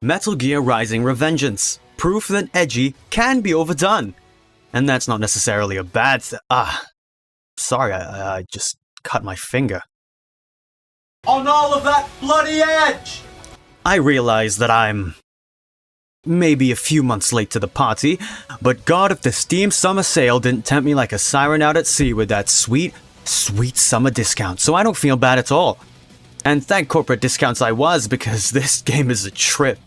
Metal Gear Rising: Revengeance. Proof that edgy can be overdone. And that's not necessarily a bad sorry, I just cut my finger. On all of that bloody edge! I realize that I'm maybe a few months late to the party, but God, if the Steam summer sale didn't tempt me like a siren out at sea with that sweet, sweet summer discount, so I don't feel bad at all. And thank corporate discounts I was, because this game is a trip.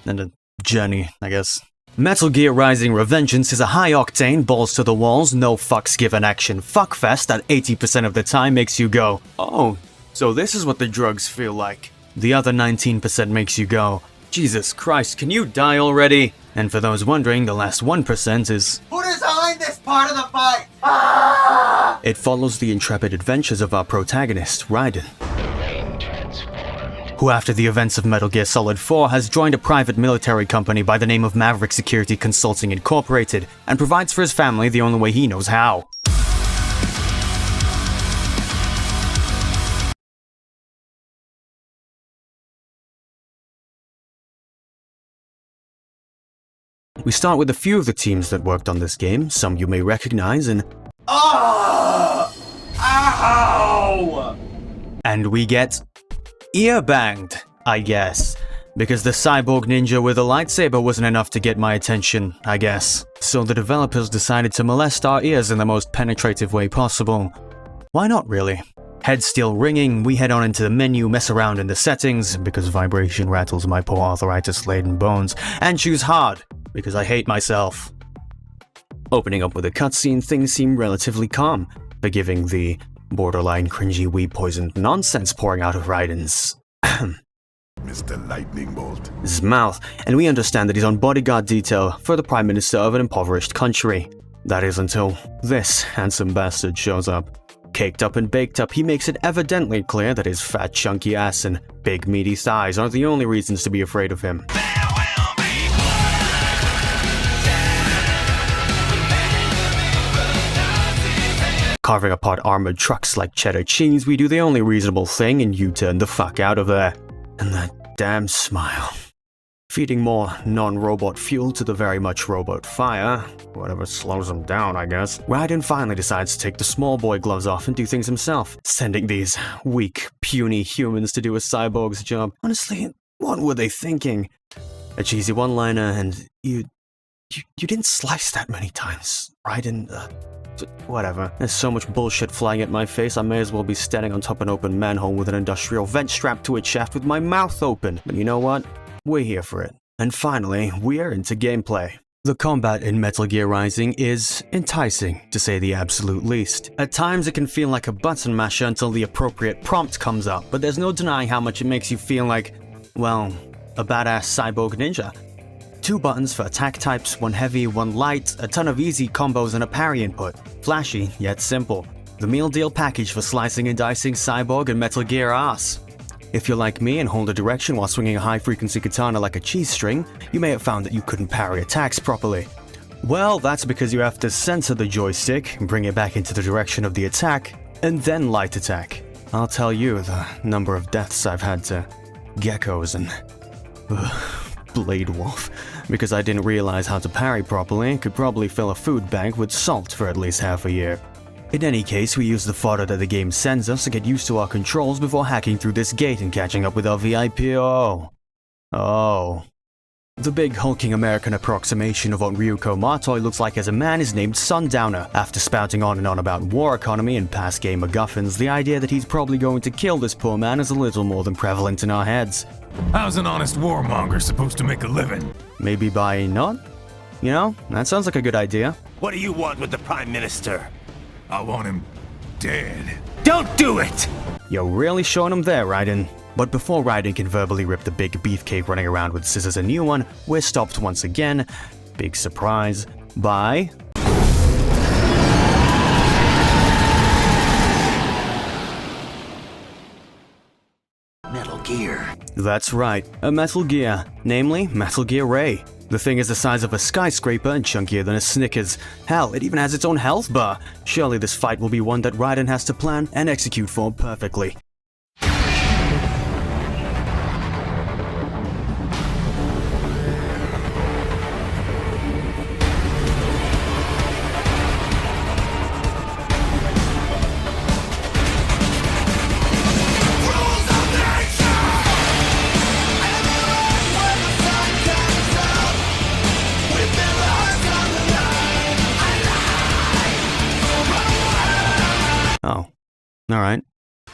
And a journey, I guess. Metal Gear Rising: Revengeance is a high-octane, balls-to-the-walls, no fucks given action fuckfest that 80% of the time makes you go, oh, so this is what the drugs feel like. The other 19% makes you go, Jesus Christ, can you die already? And for those wondering, the last 1% is, who designed this part of the fight? Ah! It follows the intrepid adventures of our protagonist, Raiden, who after the events of Metal Gear Solid 4 has joined a private military company by the name of Maverick Security Consulting Incorporated and provides for his family the only way he knows how. We start with a few of the teams that worked on this game, some you may recognize, and ow! And we get ear-banged, I guess, because the cyborg ninja with a lightsaber wasn't enough to get my attention, I guess. So the developers decided to molest our ears in the most penetrative way possible. Why not, really? Head still ringing, we head on into the menu, mess around in the settings, because vibration rattles my poor arthritis-laden bones, and choose hard, because I hate myself. Opening up with a cutscene, things seem relatively calm, forgiving the borderline cringy weed-poisoned nonsense pouring out of Raiden's Mr. Lightning Bolt. his mouth, and we understand that he's on bodyguard detail for the Prime Minister of an impoverished country. That is until this handsome bastard shows up. Caked up and baked up, he makes it evidently clear that his fat, chunky ass and big, meaty thighs aren't the only reasons to be afraid of him. Carving apart armored trucks like cheddar cheese, we do the only reasonable thing and U-turn the fuck out of there. And that damn smile. Feeding more non-robot fuel to the very much robot fire, whatever slows him down, I guess, Raiden finally decides to take the small boy gloves off and do things himself, sending these weak, puny humans to do a cyborg's job. Honestly, what were they thinking? A cheesy one-liner, and you didn't slice that many times, Raiden. Whatever. There's so much bullshit flying at my face, I may as well be standing on top of an open manhole with an industrial vent strapped to its shaft with my mouth open. But you know what? We're here for it. And finally, we are into gameplay. The combat in Metal Gear Rising is enticing, to say the absolute least. At times it can feel like a button masher until the appropriate prompt comes up, but there's no denying how much it makes you feel like, well, a badass cyborg ninja. 2 buttons for attack types, 1 heavy, 1 light, a ton of easy combos and a parry input. Flashy, yet simple. The meal deal package for slicing and dicing cyborg and Metal Gear ass. If you're like me and hold a direction while swinging a high-frequency katana like a cheese string, you may have found that you couldn't parry attacks properly. Well, that's because you have to center the joystick, bring it back into the direction of the attack, and then light attack. I'll tell you the number of deaths I've had to geckos and Blade Wolf, because I didn't realize how to parry properly and could probably fill a food bank with salt for at least half a year. In any case, we use the fodder that the game sends us to get used to our controls before hacking through this gate and catching up with our VIPO. Oh. The big hulking American approximation of what Ryuko Matoi looks like as a man is named Sundowner. After spouting on and on about war economy and past game MacGuffins, the idea that he's probably going to kill this poor man is a little more than prevalent in our heads. How's an honest warmonger supposed to make a living? Maybe by not? You know, that sounds like a good idea. What do you want with the Prime Minister? I want him dead. Don't do it! You're really showing him there, Raiden. But before Raiden can verbally rip the big beefcake running around with scissors a new one, we're stopped once again, big surprise, by Metal Gear. That's right, a Metal Gear, namely Metal Gear Ray. The thing is the size of a skyscraper and chunkier than a Snickers. Hell, it even has its own health bar. Surely this fight will be one that Raiden has to plan and execute for perfectly. Alright.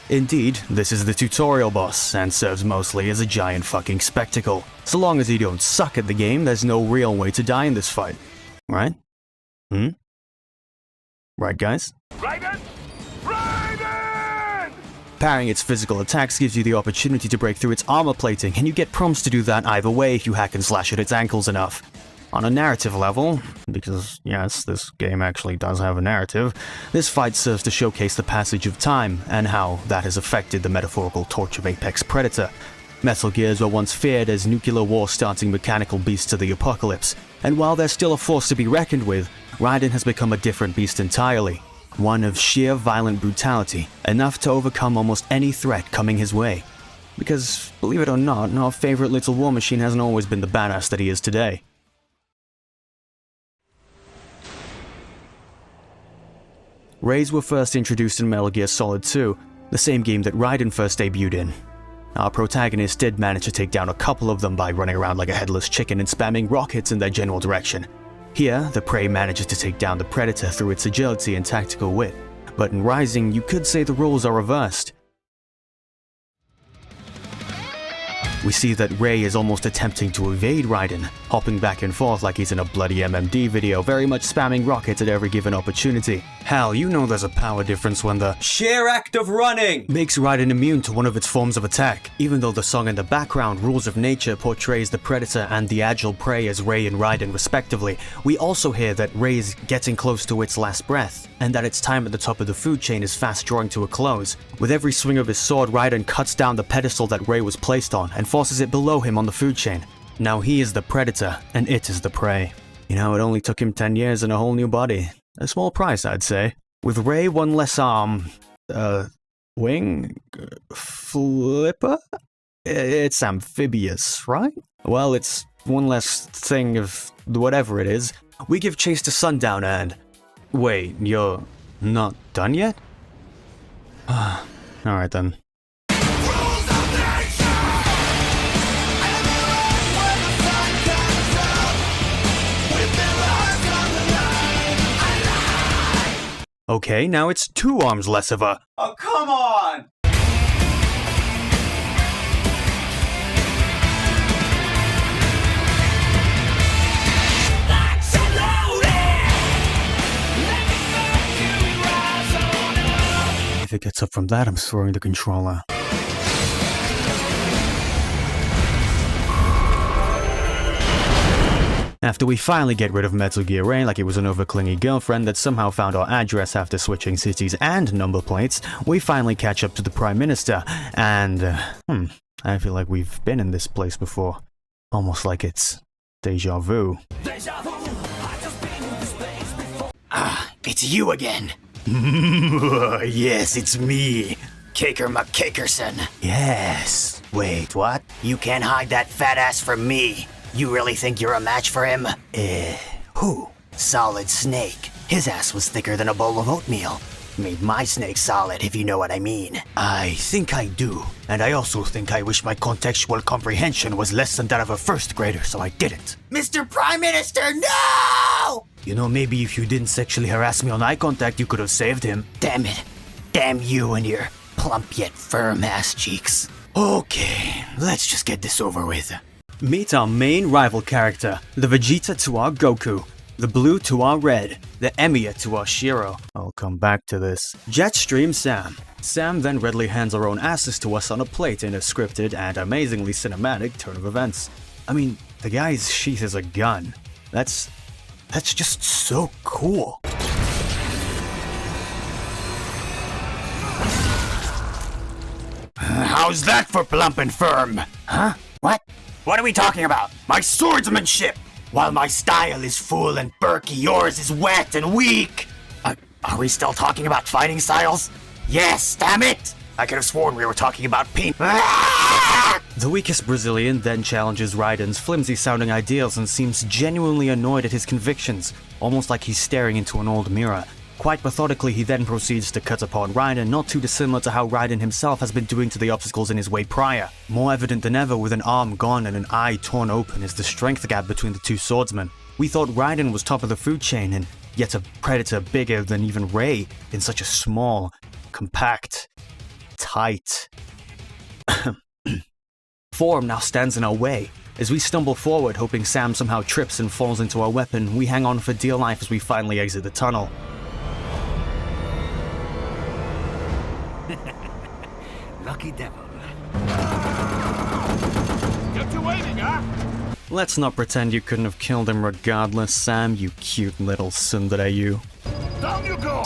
Indeed, this is the tutorial boss, and serves mostly as a giant fucking spectacle. So long as you don't suck at the game, there's no real way to die in this fight. Right? Right, guys? Raiden! Raiden! Parrying its physical attacks gives you the opportunity to break through its armor plating, and you get prompts to do that either way if you hack and slash at its ankles enough. On a narrative level, because yes, this game actually does have a narrative, this fight serves to showcase the passage of time and how that has affected the metaphorical torch of Apex Predator. Metal Gears were once feared as nuclear war-starting mechanical beasts of the apocalypse, and while they're still a force to be reckoned with, Raiden has become a different beast entirely. One of sheer violent brutality, enough to overcome almost any threat coming his way. Because, believe it or not, our favorite little war machine hasn't always been the badass that he is today. Rays were first introduced in Metal Gear Solid 2, the same game that Raiden first debuted in. Our protagonist did manage to take down a couple of them by running around like a headless chicken and spamming rockets in their general direction. Here, the prey manages to take down the predator through its agility and tactical wit, but in Rising, you could say the roles are reversed. We see that Ray is almost attempting to evade Raiden, hopping back and forth like he's in a bloody MMD video, very much spamming rockets at every given opportunity. Hell, you know there's a power difference when the sheer act of running makes Raiden immune to one of its forms of attack. Even though the song in the background, Rules of Nature, portrays the predator and the agile prey as Ray and Raiden respectively, we also hear that Ray is getting close to its last breath, and that its time at the top of the food chain is fast drawing to a close. With every swing of his sword, Raiden cuts down the pedestal that Ray was placed on and forces it below him on the food chain. Now he is the predator, and it is the prey. You know, it only took him 10 years and a whole new body. A small price, I'd say. With Ray, one less arm, wing, flipper? It's amphibious, right? Well, it's one less thing of whatever it is. We give chase to Sundowner and... Wait, you're not done yet? Alright then. Okay, now it's 2 arms less of a... Oh, come on! If it gets up from that, I'm throwing the controller. After we finally get rid of Metal Gear Ray like it was an overclingy girlfriend that somehow found our address after switching cities and number plates, we finally catch up to the Prime Minister, and I feel like we've been in this place before. Almost like it's deja vu. Ah, it's you again. Yes, it's me. Caker McCakerson. Yes. Wait, what? You can't hide that fat ass from me. You really think you're a match for him? Who? Solid Snake. His ass was thicker than a bowl of oatmeal. Made my snake solid, if you know what I mean. I think I do. And I also think I wish my contextual comprehension was less than that of a first grader, so I didn't. Mr. Prime Minister, no! You know, maybe if you didn't sexually harass me on eye contact, you could have saved him. Damn it. Damn you and your plump yet firm ass cheeks. Okay, let's just get this over with. Meet our main rival character, the Vegeta to our Goku, the Blue to our Red, the Emiya to our Shiro. I'll come back to this. Jetstream Sam. Sam then readily hands our own asses to us on a plate in a scripted and amazingly cinematic turn of events. I mean, the guy's sheath is a gun. That's just so cool. How's that for plump and firm? Huh? What? What are we talking about? My swordsmanship! While my style is full and perky, yours is wet and weak! Are we still talking about fighting styles? Yes, damn it! I could have sworn we were talking about paint. The weakest Brazilian then challenges Raiden's flimsy-sounding ideals and seems genuinely annoyed at his convictions, almost like he's staring into an old mirror. Quite methodically, he then proceeds to cut upon Raiden, not too dissimilar to how Raiden himself has been doing to the obstacles in his way prior. More evident than ever, with an arm gone and an eye torn open, is the strength gap between the two swordsmen. We thought Raiden was top of the food chain, and yet a predator bigger than even Ray in such a small, compact, tight. Form now stands in our way. As we stumble forward, hoping Sam somehow trips and falls into our weapon, we hang on for dear life as we finally exit the tunnel. Lucky devil. Get you waiting, huh? Let's not pretend you couldn't have killed him regardless, Sam, you cute little tsundere you. Down you go!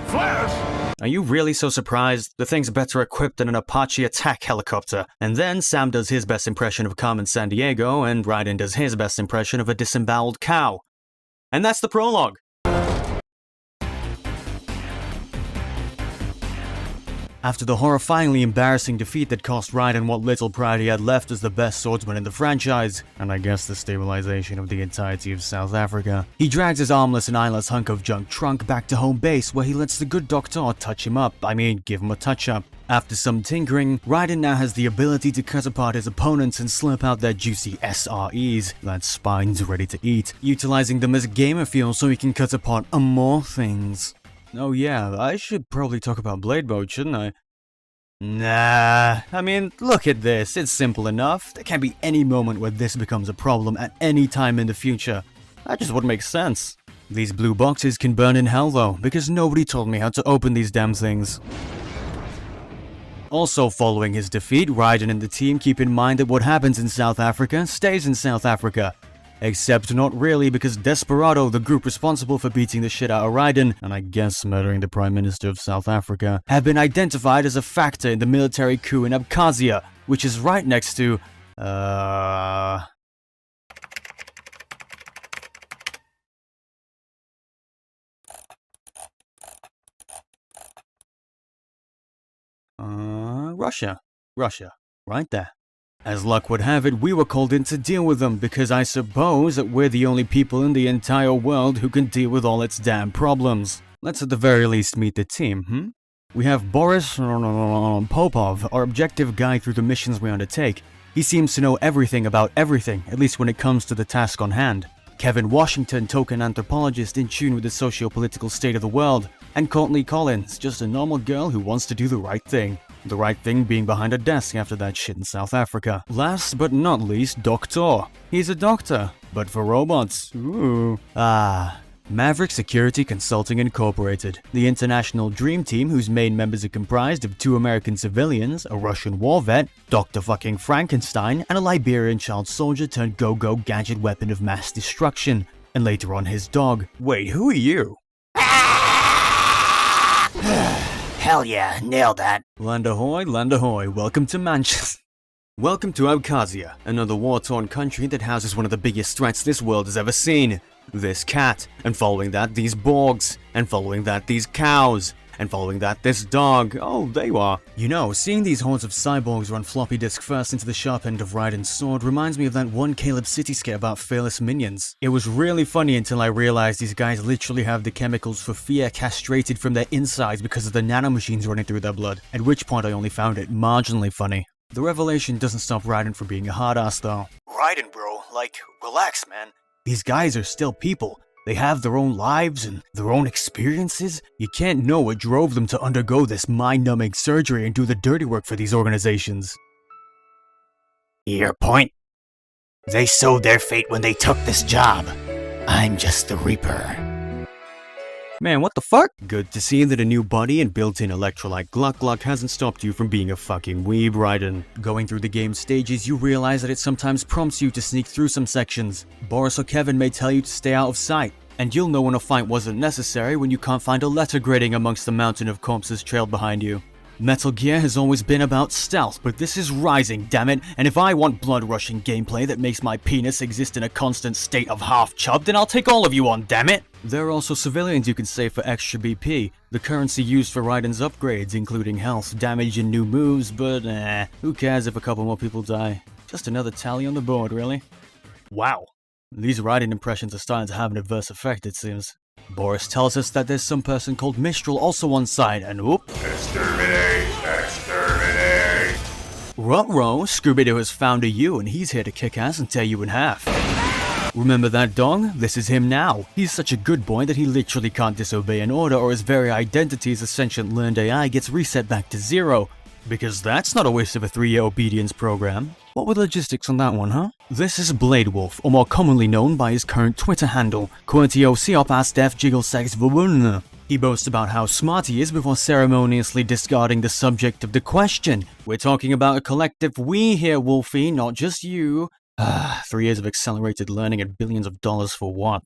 Flash! Are you really so surprised? The thing's better equipped than an Apache attack helicopter. And then Sam does his best impression of Carmen Sandiego, and Raiden does his best impression of a disemboweled cow. And that's the prologue. After the horrifyingly embarrassing defeat that cost Raiden what little pride he had left as the best swordsman in the franchise, and I guess the stabilization of the entirety of South Africa, he drags his armless and eyeless hunk of junk trunk back to home base where he lets the good doctor touch him up, give him a touch-up. After some tinkering, Raiden now has the ability to cut apart his opponents and slurp out their juicy SREs, that's spines ready to eat, utilizing them as gamer fuel so he can cut apart more things. Oh yeah, I should probably talk about Blade Mode, shouldn't I? Nah, look at this, it's simple enough. There can't be any moment where this becomes a problem at any time in the future. That just wouldn't make sense. These blue boxes can burn in hell though, because nobody told me how to open these damn things. Also following his defeat, Raiden and the team keep in mind that what happens in South Africa stays in South Africa. Except not really, because Desperado, the group responsible for beating the shit out of Raiden, and I guess murdering the Prime Minister of South Africa, have been identified as a factor in the military coup in Abkhazia, which is right next to, Russia. Russia. Right there. As luck would have it, we were called in to deal with them because I suppose that we're the only people in the entire world who can deal with all its damn problems. Let's at the very least meet the team, We have Boris Popov, our objective guide through the missions we undertake. He seems to know everything about everything, at least when it comes to the task on hand. Kevin Washington, token anthropologist in tune with the socio-political state of the world. And Courtney Collins, just a normal girl who wants to do the right thing. The right thing being behind a desk after that shit in South Africa. Last but not least, Doctor. He's a doctor, but for robots. Ooh. Maverick Security Consulting Incorporated, the international dream team whose main members are comprised of 2 American civilians, a Russian war vet, Dr. fucking Frankenstein, and a Liberian child soldier turned go-go gadget weapon of mass destruction, and later on his dog. Wait, who are you? Hell yeah, nailed that. Land ahoy, welcome to Manchester. Welcome to Abkhazia, another war-torn country that houses one of the biggest threats this world has ever seen. This cat, and following that these Borgs, and following that these cows, and following that this dog. Oh, there you are. You know, seeing these hordes of cyborgs run floppy disk first into the sharp end of Raiden's sword reminds me of that one Caleb City skit about fearless minions. It was really funny until I realized these guys literally have the chemicals for fear castrated from their insides because of the nanomachines running through their blood, at which point I only found it marginally funny. The revelation doesn't stop Raiden from being a hard ass though. Raiden, bro, relax, man. These guys are still people. They have their own lives and their own experiences. You can't know what drove them to undergo this mind-numbing surgery and do the dirty work for these organizations. Your point? They sowed their fate when they took this job. I'm just the Reaper. Man, what the fuck? Good to see that a new body and built-in electrolyte gluck hasn't stopped you from being a fucking weeb, Raiden. Going through the game's stages, you realize that it sometimes prompts you to sneak through some sections. Boris or Kevin may tell you to stay out of sight, and you'll know when a fight wasn't necessary when you can't find a letter grading amongst the mountain of corpses trailed behind you. Metal Gear has always been about stealth, but this is Rising, dammit, and if I want blood-rushing gameplay that makes my penis exist in a constant state of half-chub, then I'll take all of you on, dammit! There are also civilians you can save for extra BP, the currency used for Raiden's upgrades, including health, damage, and new moves, but who cares if a couple more people die? Just another tally on the board, really. Wow. These Raiden impressions are starting to have an adverse effect, it seems. Boris tells us that there's some person called Mistral also on side, and whoop. Exterminate! Exterminate! Ruh-roh, Scooby-Doo has found a you, and he's here to kick ass and tear you in half. Remember that dog? This is him now. He's such a good boy that he literally can't disobey an order or his very identity as a sentient learned AI gets reset back to 0. Because that's not a waste of a 3-year obedience program. What were the logistics on that one, huh? This is Blade Wolf, or more commonly known by his current Twitter handle, QuertioSiopAsDefJiggleSexVWN. He boasts about how smart he is before ceremoniously discarding the subject of the question. We're talking about a collective we here, Wolfie, not just you. 3 years of accelerated learning and billions of dollars for what?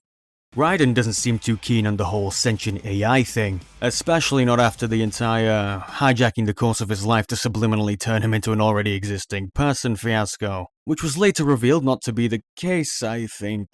Raiden doesn't seem too keen on the whole sentient AI thing, especially not after the entire hijacking the course of his life to subliminally turn him into an already existing person fiasco, which was later revealed not to be the case, I think.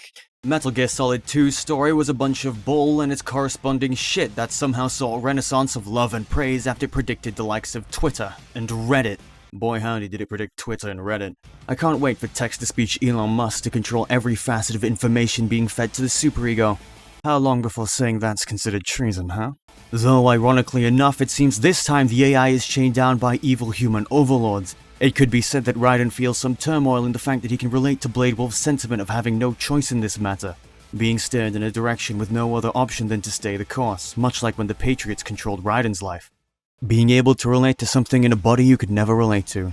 Metal Gear Solid 2's story was a bunch of bull and its corresponding shit that somehow saw a renaissance of love and praise after it predicted the likes of Twitter and Reddit. Boy howdy did it predict Twitter and Reddit. I can't wait for text-to-speech Elon Musk to control every facet of information being fed to the superego. How long before saying that's considered treason, huh? Though, ironically enough, it seems this time the AI is chained down by evil human overlords. It could be said that Raiden feels some turmoil in the fact that he can relate to Blade Wolf's sentiment of having no choice in this matter, being steered in a direction with no other option than to stay the course, much like when the Patriots controlled Raiden's life. Being able to relate to something in a body you could never relate to.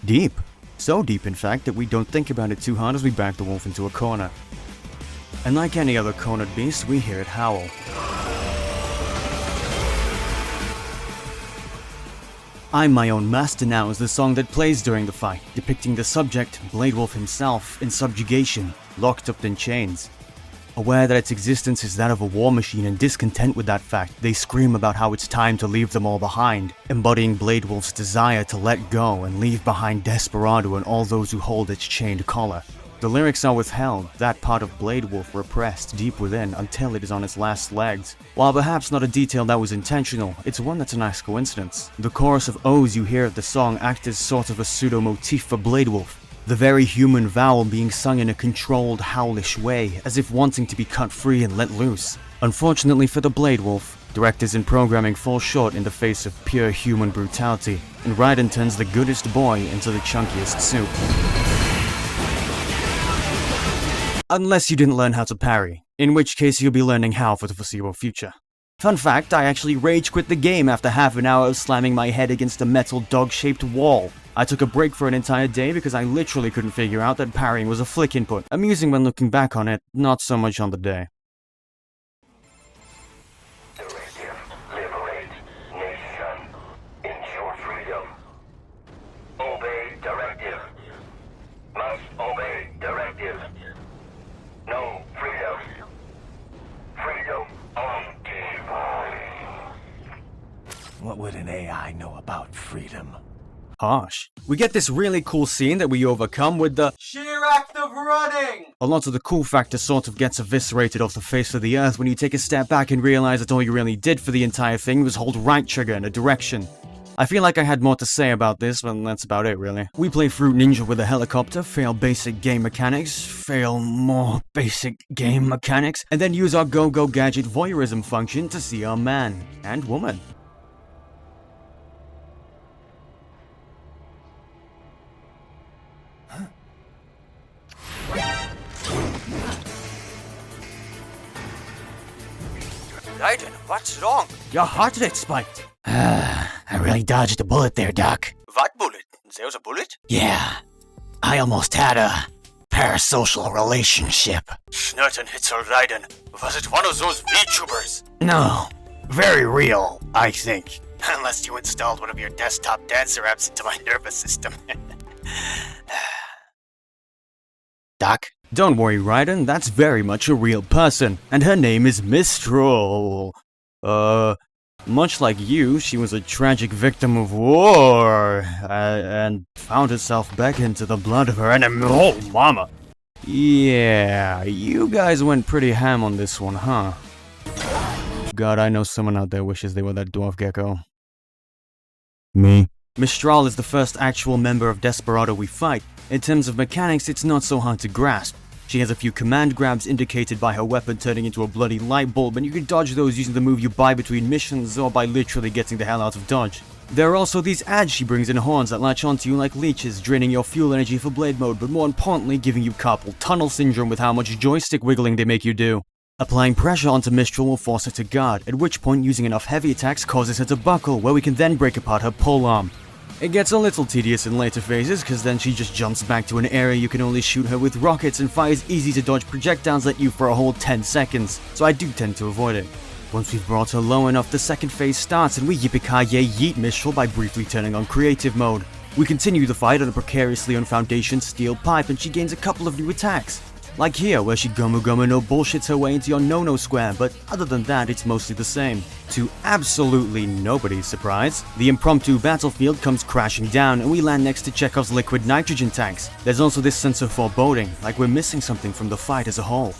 Deep. So deep, in fact, that we don't think about it too hard as we back the wolf into a corner. And like any other cornered beast, we hear it howl. I'm My Own Master Now is the song that plays during the fight, depicting the subject, Blade Wolf himself, in subjugation, locked up in chains. Aware that its existence is that of a war machine and discontent with that fact, they scream about how it's time to leave them all behind, embodying Blade Wolf's desire to let go and leave behind Desperado and all those who hold its chained collar. The lyrics are withheld, that part of Blade Wolf repressed deep within until it is on its last legs. While perhaps not a detail that was intentional, it's one that's a nice coincidence. The chorus of O's you hear of the song act as sort of a pseudo-motif for Blade Wolf. The very human vowel being sung in a controlled, howlish way, as if wanting to be cut free and let loose. Unfortunately for the Blade Wolf, directors in programming fall short in the face of pure human brutality, and Raiden turns the goodest boy into the chunkiest soup. Unless you didn't learn how to parry, in which case you'll be learning how for the foreseeable future. Fun fact, I actually rage quit the game after half an hour of slamming my head against a metal dog-shaped wall. I took a break for an entire day because I literally couldn't figure out that parrying was a flick input. Amusing when looking back on it, not so much on the day. Directive, liberate, nation, ensure freedom. Obey directive. Must obey directive. No freedom. Freedom on TV. What would an AI know about freedom? Harsh. We get this really cool scene that we overcome with the sheer act of running! A lot of the cool factor sort of gets eviscerated off the face of the earth when you take a step back and realize that all you really did for the entire thing was hold right trigger in a direction. I feel like I had more to say about this, but that's about it really. We play Fruit Ninja with a helicopter, fail basic game mechanics, fail more basic game mechanics, and then use our go-go gadget voyeurism function to see our man and woman. Raiden, what's wrong? Your heart rate spiked. I really dodged a bullet there, Doc. What bullet? There was a bullet? Yeah, I almost had a parasocial relationship. Snurton hits her Raiden. Was it one of those VTubers? No, very real, I think. Unless you installed one of your desktop dancer apps into my nervous system. Doc? Don't worry, Raiden, that's very much a real person, and her name is Mistral. Much like you, she was a tragic victim of war, and found herself back into the blood of her enemy. Oh, mama! Yeah, you guys went pretty ham on this one, huh? God, I know someone out there wishes they were that dwarf gecko. Me. Mistral is the first actual member of Desperado we fight. In terms of mechanics, it's not so hard to grasp. She has a few command grabs indicated by her weapon turning into a bloody light bulb, and you can dodge those using the move you buy between missions or by literally getting the hell out of dodge. There are also these ads she brings in horns that latch onto you like leeches, draining your fuel energy for blade mode, but more importantly giving you carpal tunnel syndrome with how much joystick wiggling they make you do. Applying pressure onto Mistral will force her to guard, at which point using enough heavy attacks causes her to buckle, where we can then break apart her polearm. It gets a little tedious in later phases, cause then she just jumps back to an area you can only shoot her with rockets and fires easy to dodge projectiles at you for a whole 10 seconds, so I do tend to avoid it. Once we've brought her low enough, the second phase starts and we yippee-ki-yay yeet Mistral by briefly turning on creative mode. We continue the fight on a precariously unfoundation steel pipe and she gains a couple of new attacks. Like here, where she gomu gomu no bullshits her way into your no-no square, but other than that, it's mostly the same. To absolutely nobody's surprise, the impromptu battlefield comes crashing down and we land next to Chekhov's liquid nitrogen tanks. There's also this sense of foreboding, like we're missing something from the fight as a whole.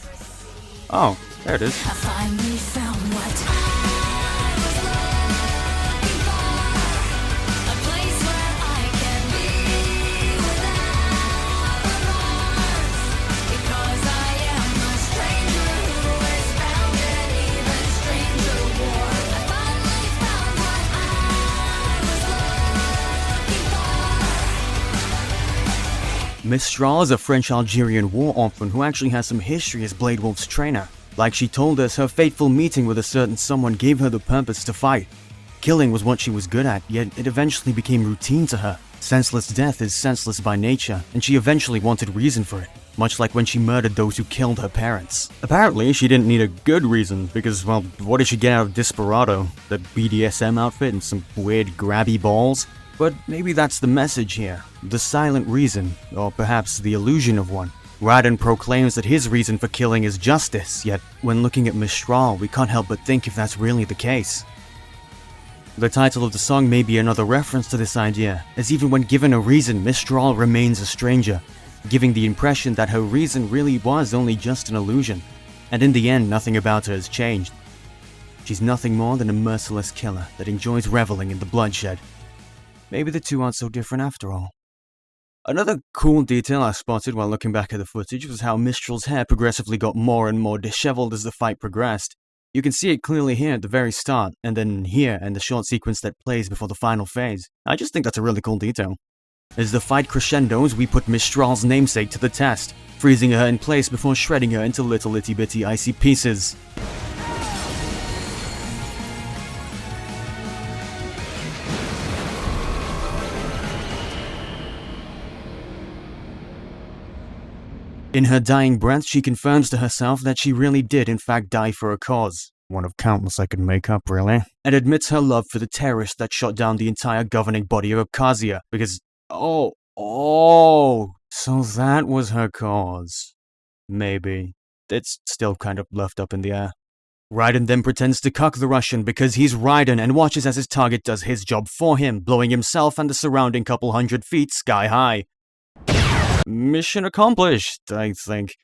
Oh, there it is. I finally found what I was looking for. A place where I can be without remorse. Because I am a stranger who has found an even stranger war. I finally found what I was looking for. Mistral is a French-Algerian war orphan who actually has some history as Blade Wolf's trainer. Like she told us, her fateful meeting with a certain someone gave her the purpose to fight. Killing was what she was good at, yet it eventually became routine to her. Senseless death is senseless by nature, and she eventually wanted reason for it, much like when she murdered those who killed her parents. Apparently, she didn't need a good reason, because, well, what did she get out of Desperado? The BDSM outfit and some weird grabby balls? But maybe that's the message here. The silent reason, or perhaps the illusion of one. Raiden proclaims that his reason for killing is justice, yet when looking at Mistral, we can't help but think if that's really the case. The title of the song may be another reference to this idea, as even when given a reason, Mistral remains a stranger, giving the impression that her reason really was only just an illusion, and in the end nothing about her has changed. She's nothing more than a merciless killer that enjoys reveling in the bloodshed. Maybe the two aren't so different after all. Another cool detail I spotted while looking back at the footage was how Mistral's hair progressively got more and more disheveled as the fight progressed. You can see it clearly here at the very start, and then here in the short sequence that plays before the final phase. I just think that's a really cool detail. As the fight crescendos, we put Mistral's namesake to the test, freezing her in place before shredding her into little itty-bitty icy pieces. In her dying breath, she confirms to herself that she really did in fact die for a cause. One of countless I could make up, really. And admits her love for the terrorist that shot down the entire governing body of Abkhazia, because, so that was her cause. Maybe. It's still kind of left up in the air. Raiden then pretends to cuck the Russian because he's Raiden and watches as his target does his job for him, blowing himself and the surrounding couple hundred feet sky high. Mission accomplished, I think.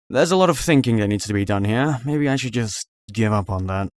There's a lot of thinking that needs to be done here. Maybe I should just give up on that.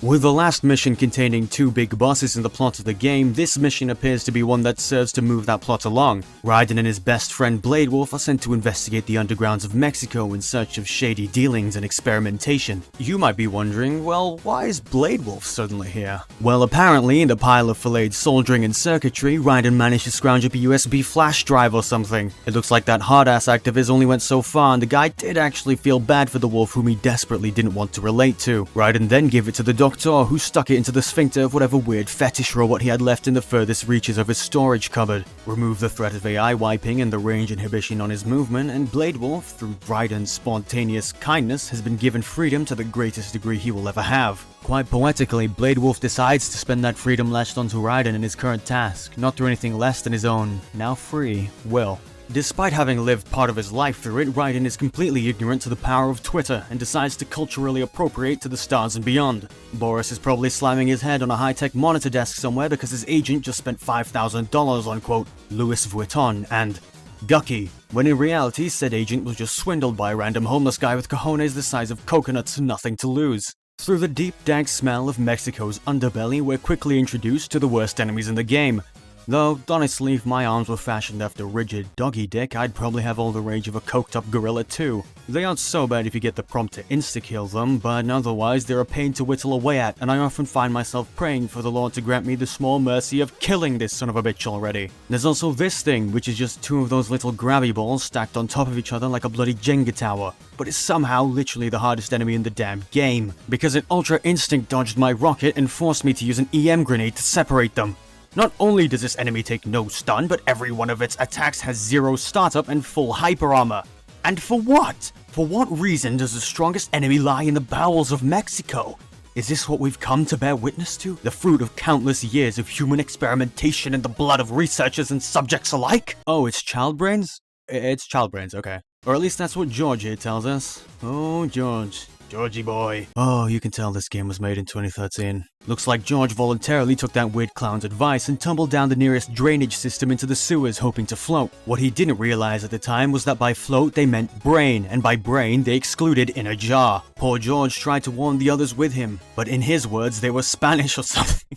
With the last mission containing two big bosses in the plot of the game, this mission appears to be one that serves to move that plot along. Raiden and his best friend Blade Wolf are sent to investigate the undergrounds of Mexico in search of shady dealings and experimentation. You might be wondering, well, why is Blade Wolf suddenly here? Well, apparently, in the pile of filleted soldering and circuitry, Raiden managed to scrounge up a USB flash drive or something. It looks like that hard-ass act of his only went so far, and the guy did actually feel bad for the wolf whom he desperately didn't want to relate to. Raiden then gave it to the doctor, who stuck it into the sphincter of whatever weird fetish robot he had left in the furthest reaches of his storage cupboard. Remove the threat of AI wiping and the range inhibition on his movement, and Blade Wolf, through Raiden's spontaneous kindness, has been given freedom to the greatest degree he will ever have. Quite poetically, Blade Wolf decides to spend that freedom latched onto Raiden in his current task, not through anything less than his own, now free, will. Despite having lived part of his life through it, Raiden is completely ignorant to the power of Twitter and decides to culturally appropriate to the stars and beyond. Boris is probably slamming his head on a high-tech monitor desk somewhere because his agent just spent $5,000 on, quote, Louis Vuitton and Gucky, when in reality said agent was just swindled by a random homeless guy with cojones the size of coconuts and nothing to lose. Through the deep, dank smell of Mexico's underbelly, we're quickly introduced to the worst enemies in the game. Though, honestly, if my arms were fashioned after rigid doggy dick, I'd probably have all the rage of a coked-up gorilla too. They aren't so bad if you get the prompt to insta-kill them, but otherwise they're a pain to whittle away at, and I often find myself praying for the Lord to grant me the small mercy of killing this son of a bitch already. There's also this thing, which is just two of those little grabby balls stacked on top of each other like a bloody Jenga tower, but it's somehow literally the hardest enemy in the damn game, because it Ultra Instinct dodged my rocket and forced me to use an EM grenade to separate them. Not only does this enemy take no stun, but every one of its attacks has 0 startup and full hyper armor. And for what? For what reason does the strongest enemy lie in the bowels of Mexico? Is this what we've come to bear witness to? The fruit of countless years of human experimentation and the blood of researchers and subjects alike? Oh, it's child brains? It's child brains, okay. Or at least that's what George here tells us. Oh, George. Georgie boy. Oh, you can tell this game was made in 2013. Looks like George voluntarily took that weird clown's advice and tumbled down the nearest drainage system into the sewers hoping to float. What he didn't realize at the time was that by float they meant brain, and by brain they excluded in a jar. Poor George tried to warn the others with him, but in his words they were Spanish or something.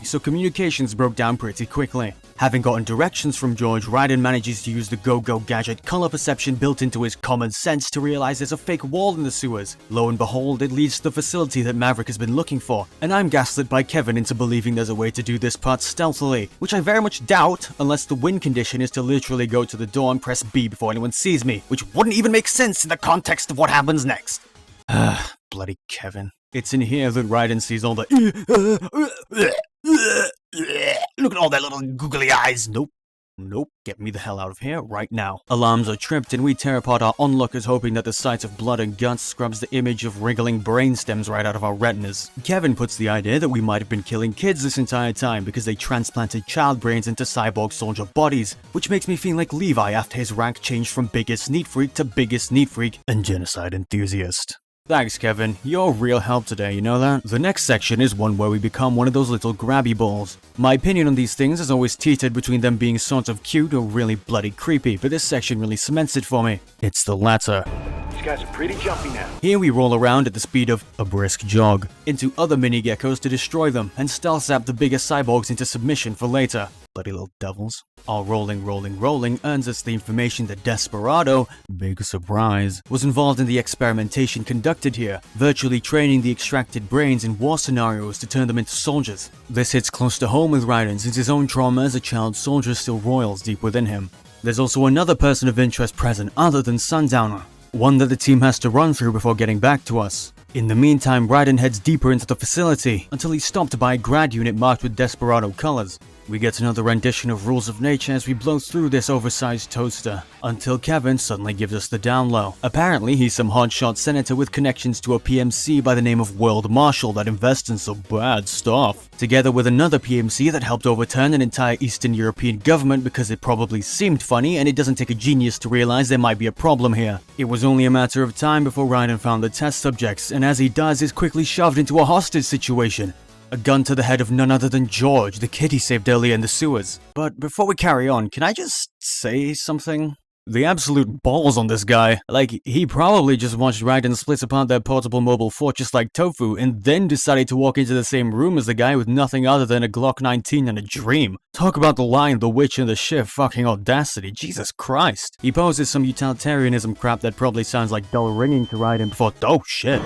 So communications broke down pretty quickly. Having gotten directions from George, Raiden manages to use the Go-Go gadget color perception built into his common sense to realize there's a fake wall in the sewers. Lo and behold, it leads to the facility that Maverick has been looking for, and I'm gaslit by Kevin into believing there's a way to do this part stealthily, which I very much doubt unless the win condition is to literally go to the door and press B before anyone sees me, which wouldn't even make sense in the context of what happens next. Bloody Kevin. It's in here that Raiden sees all the look at all their little googly eyes. Nope, get me the hell out of here right now. Alarms are tripped and we tear apart our onlookers hoping that the sight of blood and guts scrubs the image of wriggling brain stems right out of our retinas. Kevin puts the idea that we might have been killing kids this entire time because they transplanted child brains into cyborg soldier bodies, which makes me feel like Levi after his rank changed from biggest neat freak to biggest neat freak and genocide enthusiast. Thanks, Kevin. You're real help today, you know that? The next section is one where we become one of those little grabby balls. My opinion on these things is always teetered between them being sort of cute or really bloody creepy, but this section really cements it for me. It's the latter. These guys are pretty jumpy now. Here we roll around at the speed of a brisk jog into other mini geckos to destroy them and stealth zap the bigger cyborgs into submission for later. Bloody little devils. Our rolling earns us the information that Desperado, big surprise, was involved in the experimentation conducted here, virtually training the extracted brains in war scenarios to turn them into soldiers. This hits close to home with Raiden since his own trauma as a child soldier still roils deep within him. There's also another person of interest present other than Sundowner, one that the team has to run through before getting back to us. In the meantime, Raiden heads deeper into the facility until he's stopped by a grad unit marked with Desperado colors. We get another rendition of Rules of Nature as we blow through this oversized toaster, until Kevin suddenly gives us the down low. Apparently he's some hotshot senator with connections to a PMC by the name of World Marshal that invests in some bad stuff, together with another PMC that helped overturn an entire Eastern European government because it probably seemed funny and it doesn't take a genius to realize there might be a problem here. It was only a matter of time before Raiden found the test subjects, and as he does is quickly shoved into a hostage situation. A gun to the head of none other than George, the kid he saved earlier in the sewers. But before we carry on, can I just say something? The absolute balls on this guy. Like, he probably just watched Raiden split apart their portable mobile fortress like tofu and then decided to walk into the same room as the guy with nothing other than a Glock 19 and a dream. Talk about the lion, the witch, and the sheer fucking audacity. Jesus Christ. He poses some utilitarianism crap that probably sounds like dull ringing to Raiden before— oh shit.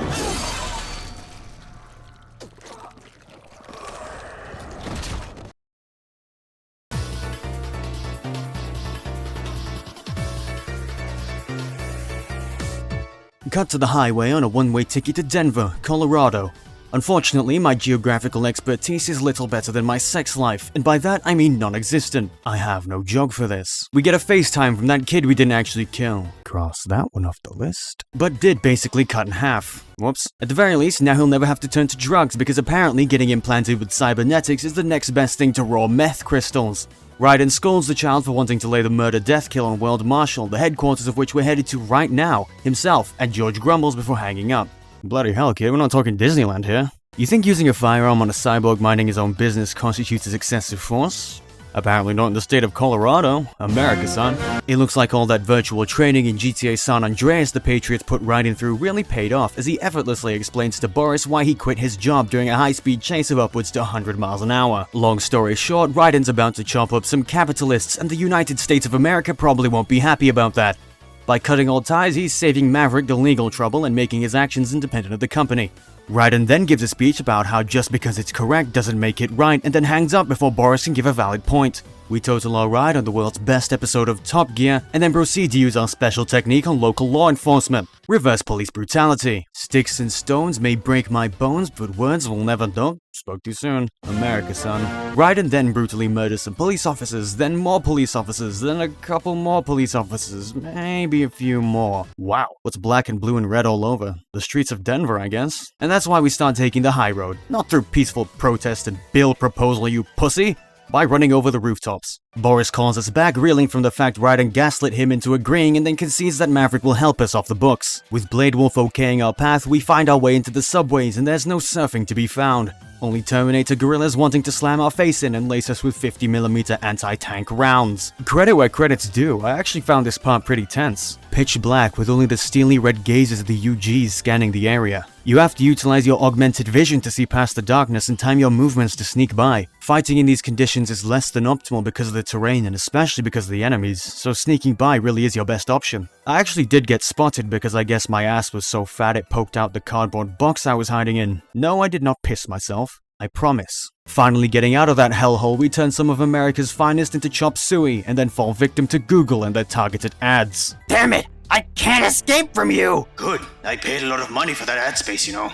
Cut to the highway on a one-way ticket to Denver, Colorado. Unfortunately, my geographical expertise is little better than my sex life, and by that I mean non-existent. I have no jog for this. We get a FaceTime from that kid we didn't actually kill. Cross that one off the list. But did basically cut in half. Whoops. At the very least, now he'll never have to turn to drugs because apparently getting implanted with cybernetics is the next best thing to raw meth crystals. Raiden scolds the child for wanting to lay the murder-death kill on World Marshal, the headquarters of which we're headed to right now, himself, and George grumbles before hanging up. Bloody hell, kid, we're not talking Disneyland here. You think using a firearm on a cyborg minding his own business constitutes as excessive force? Apparently not in the state of Colorado. America, son. It looks like all that virtual training in GTA San Andreas the Patriots put Raiden through really paid off, as he effortlessly explains to Boris why he quit his job during a high-speed chase of upwards to 100 miles an hour. Long story short, Raiden's about to chop up some capitalists, and the United States of America probably won't be happy about that. By cutting all ties, he's saving Maverick the legal trouble and making his actions independent of the company. Raiden then gives a speech about how just because it's correct doesn't make it right, and then hangs up before Boris can give a valid point. We total our ride on the world's best episode of Top Gear, and then proceed to use our special technique on local law enforcement. Reverse police brutality. Sticks and stones may break my bones, but words will never do. Spoke too soon. America, son. Raiden then brutally murders some police officers, then more police officers, then a couple more police officers, maybe a few more. Wow, what's black and blue and red all over? The streets of Denver, I guess. And that's why we start taking the high road. Not through peaceful protest and bill proposal, you pussy. By running over the rooftops. Boris calls us back, reeling from the fact Raiden gaslit him into agreeing, and then concedes that Maverick will help us off the books. With Blade Wolf okaying our path, we find our way into the subways, and there's no surfing to be found. Only Terminator gorillas wanting to slam our face in and lace us with 50mm anti-tank rounds. Credit where credit's due, I actually found this part pretty tense. Pitch black with only the steely red gazes of the UGs scanning the area. You have to utilize your augmented vision to see past the darkness and time your movements to sneak by. Fighting in these conditions is less than optimal because of the terrain and especially because of the enemies, so sneaking by really is your best option. I actually did get spotted because I guess my ass was so fat it poked out the cardboard box I was hiding in. No, I did not piss myself. I promise. Finally getting out of that hellhole, we turn some of America's finest into chop suey and then fall victim to Google and their targeted ads. Damn it! I can't escape from you! Good. I paid a lot of money for that ad space, you know.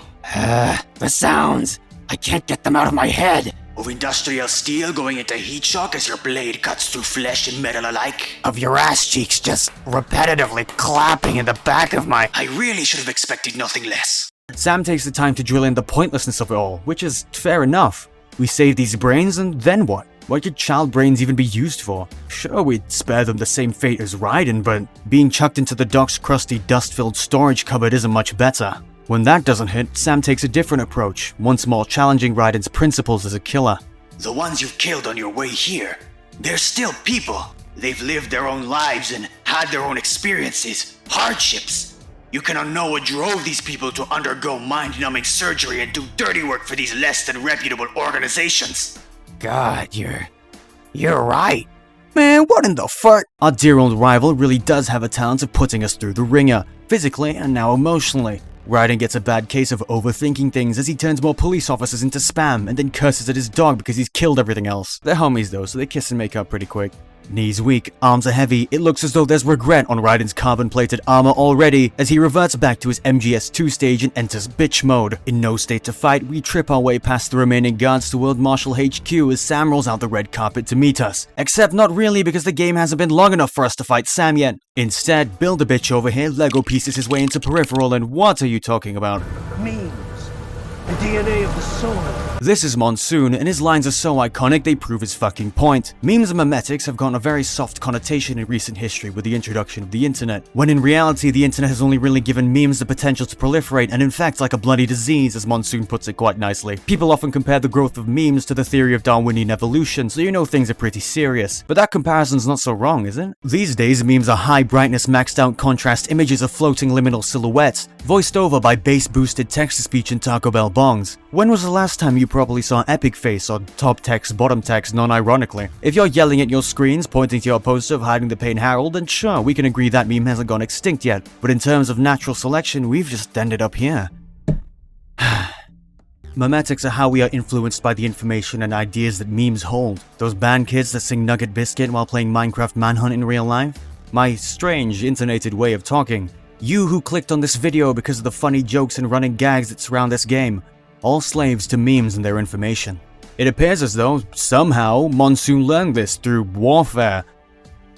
The sounds. I can't get them out of my head. Of industrial steel going into heat shock as your blade cuts through flesh and metal alike. Of your ass cheeks just repetitively clapping in the back of my... I really should have expected nothing less. Sam takes the time to drill in the pointlessness of it all, which is fair enough. We save these brains and then what? What could child brains even be used for? Sure, we'd spare them the same fate as Raiden, but being chucked into the dock's crusty, dust-filled storage cupboard isn't much better. When that doesn't hit, Sam takes a different approach, once more challenging Raiden's principles as a killer. The ones you've killed on your way here, they're still people. They've lived their own lives and had their own experiences, hardships. You cannot know what drove these people to undergo mind-numbing surgery and do dirty work for these less than reputable organizations. God, you're right. Man, what in the fuck? Our dear old rival really does have a talent of putting us through the ringer, physically and now emotionally. Raiden gets a bad case of overthinking things as he turns more police officers into spam and then curses at his dog because he's killed everything else. They're homies though, so they kiss and make up pretty quick. Knees weak, arms are heavy, it looks as though there's regret on Raiden's carbon-plated armor already as he reverts back to his MGS2 stage and enters bitch mode. In no state to fight, we trip our way past the remaining guards to World Marshal HQ as Sam rolls out the red carpet to meet us. Except not really because the game hasn't been long enough for us to fight Sam yet. Instead, Build a Bitch over here Lego pieces his way into Peripheral and what are you talking about? Memes. The DNA of the soul. This is Monsoon, and his lines are so iconic they prove his fucking point. Memes and memetics have gotten a very soft connotation in recent history with the introduction of the internet, when in reality the internet has only really given memes the potential to proliferate and infect like a bloody disease, as Monsoon puts it quite nicely. People often compare the growth of memes to the theory of Darwinian evolution, so you know things are pretty serious. But that comparison's not so wrong, is it? These days, memes are high brightness, maxed out contrast images of floating liminal silhouettes, voiced over by bass-boosted text-to-speech and Taco Bell bongs. When was the last time you probably saw epic face or top text, bottom text non-ironically? If you're yelling at your screens, pointing to your poster of Hiding the Pain Harold, then sure, we can agree that meme hasn't gone extinct yet. But in terms of natural selection, we've just ended up here. Memetics are how we are influenced by the information and ideas that memes hold. Those band kids that sing Nugget Biscuit while playing Minecraft Manhunt in real life? My strange, intonated way of talking. You who clicked on this video because of the funny jokes and running gags that surround this game. All slaves to memes and their information. It appears as though, somehow, Monsoon learned this through warfare.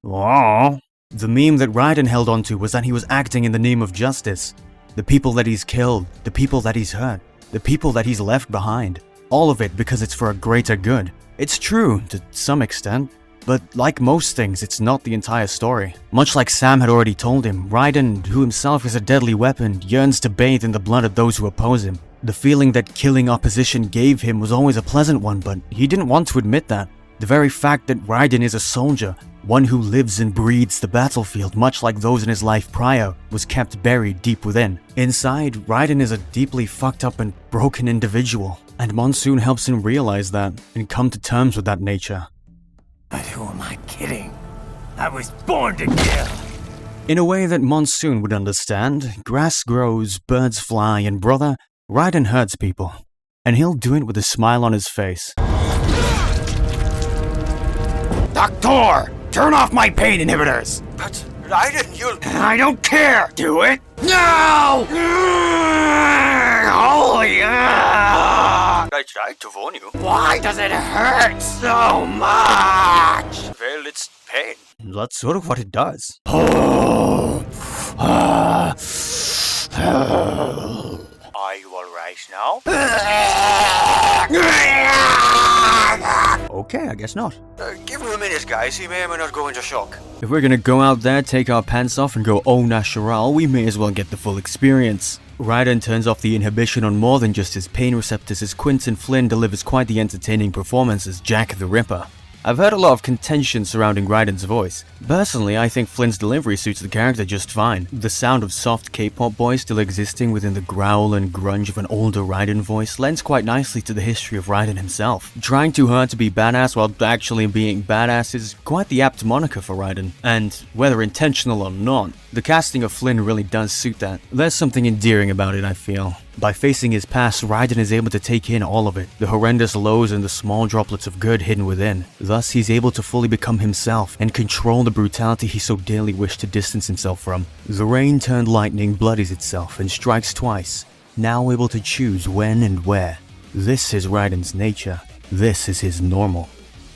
Aww. The meme that Raiden held onto was that he was acting in the name of justice. The people that he's killed, the people that he's hurt, the people that he's left behind. All of it because it's for a greater good. It's true, to some extent. But like most things, it's not the entire story. Much like Sam had already told him, Raiden, who himself is a deadly weapon, yearns to bathe in the blood of those who oppose him. The feeling that killing opposition gave him was always a pleasant one, but he didn't want to admit that. The very fact that Raiden is a soldier, one who lives and breathes the battlefield much like those in his life prior, was kept buried deep within. Inside, Raiden is a deeply fucked up and broken individual, and Monsoon helps him realize that and come to terms with that nature. But who am I kidding? I was born to kill! In a way that Monsoon would understand, grass grows, birds fly, and brother, Raiden hurts people. And he'll do it with a smile on his face. Doctor! Turn off my pain inhibitors! But Raiden, you'll... I don't care! Do it! No! Holy... I tried to warn you. Why does it hurt so much? Well, it's pain. That's sort of what it does. Are you alright now? Okay, I guess not. Give him a minute, guys. He may or may not go into shock. If we're gonna go out there, take our pants off, and go au natural, we may as well get the full experience. Raiden turns off the inhibition on more than just his pain receptors as Quinton Flynn delivers quite the entertaining performance as Jack the Ripper. I've heard a lot of contention surrounding Raiden's voice. Personally, I think Flynn's delivery suits the character just fine. The sound of soft K-pop boys still existing within the growl and grunge of an older Raiden voice lends quite nicely to the history of Raiden himself. Trying too hard to be badass while actually being badass is quite the apt moniker for Raiden, and whether intentional or not, the casting of Flynn really does suit that. There's something endearing about it, I feel. By facing his past, Raiden is able to take in all of it, the horrendous lows and the small droplets of good hidden within. Thus, he's able to fully become himself and control the brutality he so dearly wished to distance himself from. The rain-turned lightning bloodies itself and strikes twice, now able to choose when and where. This is Raiden's nature. This is his normal.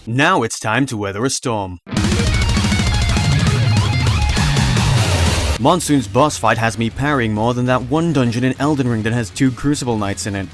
Now it's time to weather a storm. Monsoon's boss fight has me parrying more than that one dungeon in Elden Ring that has 2 Crucible Knights in it.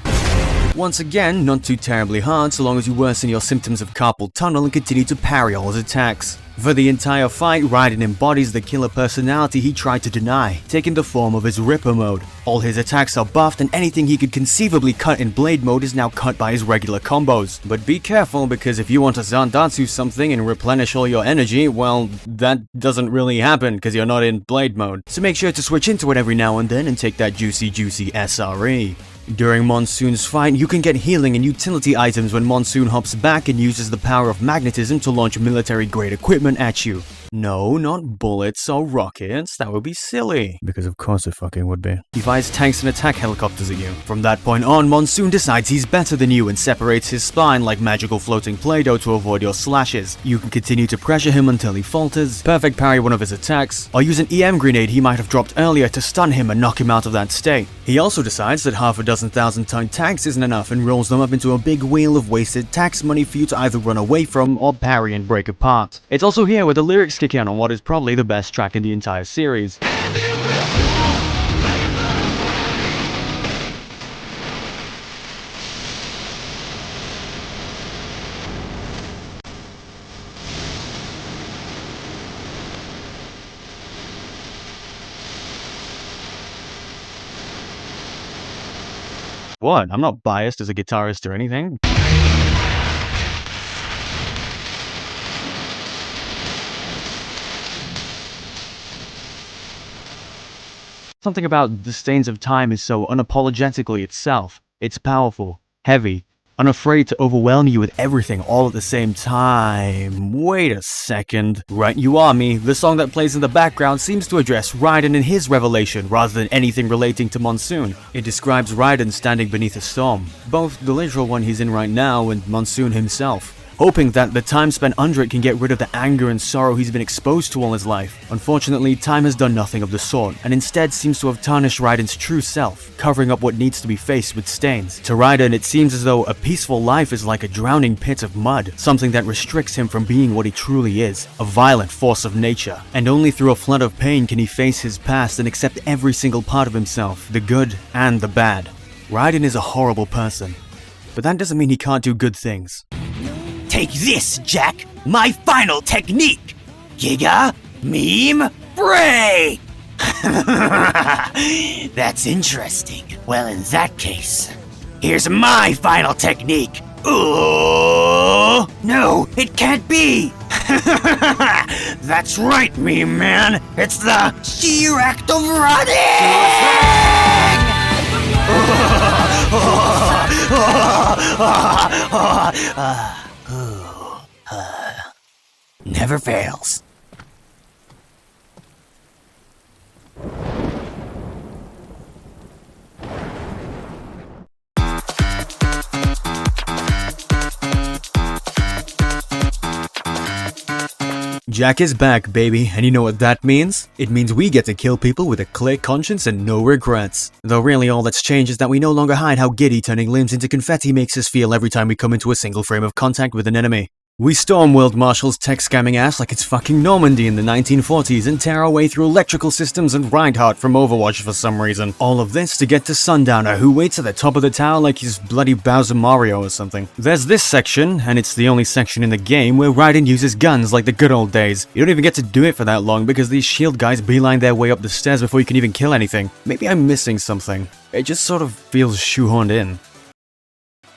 Once again, not too terribly hard so long as you worsen your symptoms of carpal tunnel and continue to parry all his attacks. For the entire fight, Raiden embodies the killer personality he tried to deny, taking the form of his Ripper mode. All his attacks are buffed and anything he could conceivably cut in Blade mode is now cut by his regular combos. But be careful because if you want to Zandatsu something and replenish all your energy, well, that doesn't really happen because you're not in Blade mode. So make sure to switch into it every now and then and take that juicy SRE. During Monsoon's fight, you can get healing and utility items when Monsoon hops back and uses the power of magnetism to launch military-grade equipment at you. No, not bullets or rockets, that would be silly. Because of course it fucking would be. He fires tanks and attack helicopters at you. From that point on, Monsoon decides he's better than you and separates his spine like magical floating Play-Doh to avoid your slashes. You can continue to pressure him until he falters, perfect parry one of his attacks, or use an EM grenade he might have dropped earlier to stun him and knock him out of that state. He also decides that half a dozen 1,000-ton tanks isn't enough and rolls them up into a big wheel of wasted tax money for you to either run away from or parry and break apart. It's also here where the lyrics kick in on what is probably the best track in the entire series. What? I'm not biased as a guitarist or anything. Something about The Stains of Time is so unapologetically itself. It's powerful, heavy, unafraid to overwhelm you with everything all at the same time. Wait a second. Right you are, me. The song that plays in the background seems to address Raiden and his revelation rather than anything relating to Monsoon. It describes Raiden standing beneath a storm, both the literal one he's in right now and Monsoon himself, hoping that the time spent under it can get rid of the anger and sorrow he's been exposed to all his life. Unfortunately, time has done nothing of the sort, and instead seems to have tarnished Raiden's true self, covering up what needs to be faced with stains. To Raiden, it seems as though a peaceful life is like a drowning pit of mud, something that restricts him from being what he truly is, a violent force of nature. And only through a flood of pain can he face his past and accept every single part of himself, the good and the bad. Raiden is a horrible person, but that doesn't mean he can't do good things. Take this, Jack! My final technique! Giga, Meme, Break! That's interesting. Well, in that case, here's my final technique. Ooh! Huh? No, it can't be! That's right, meme man. It's the sheer act of running! Never fails. Jack is back, baby, and you know what that means? It means we get to kill people with a clear conscience and no regrets. Though really all that's changed is that we no longer hide how giddy turning limbs into confetti makes us feel every time we come into a single frame of contact with an enemy. We storm World Marshal's tech scamming ass like it's fucking Normandy in the 1940s and tear our way through electrical systems and Reinhardt from Overwatch for some reason. All of this to get to Sundowner, who waits at the top of the tower like he's bloody Bowser Mario or something. There's this section, and it's the only section in the game where Raiden uses guns like the good old days. You don't even get to do it for that long because these shield guys beeline their way up the stairs before you can even kill anything. Maybe I'm missing something. It just sort of feels shoehorned in.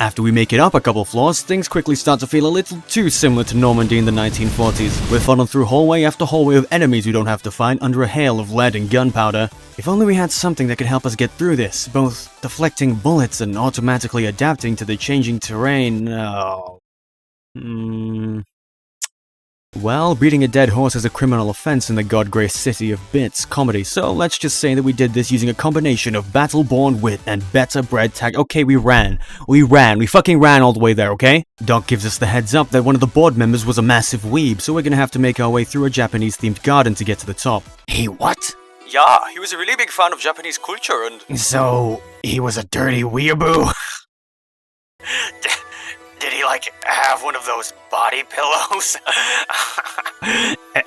After we make it up a couple floors, things quickly start to feel a little too similar to Normandy in the 1940s. We're funneled through hallway after hallway of enemies we don't have to fight under a hail of lead and gunpowder. If only we had something that could help us get through this, both deflecting bullets and automatically adapting to the changing terrain. Well, beating a dead horse is a criminal offense in the God-graced city of bits comedy, so let's just say that we did this using a combination of battle-born wit and better-bred tag. Okay, we fucking ran all the way there, okay? Doc gives us the heads up that one of the board members was a massive weeb, so we're gonna have to make our way through a Japanese-themed garden to get to the top. He what? Yeah, he was a really big fan of Japanese culture and... So, he was a dirty weeaboo? Did he, like, have one of those body pillows?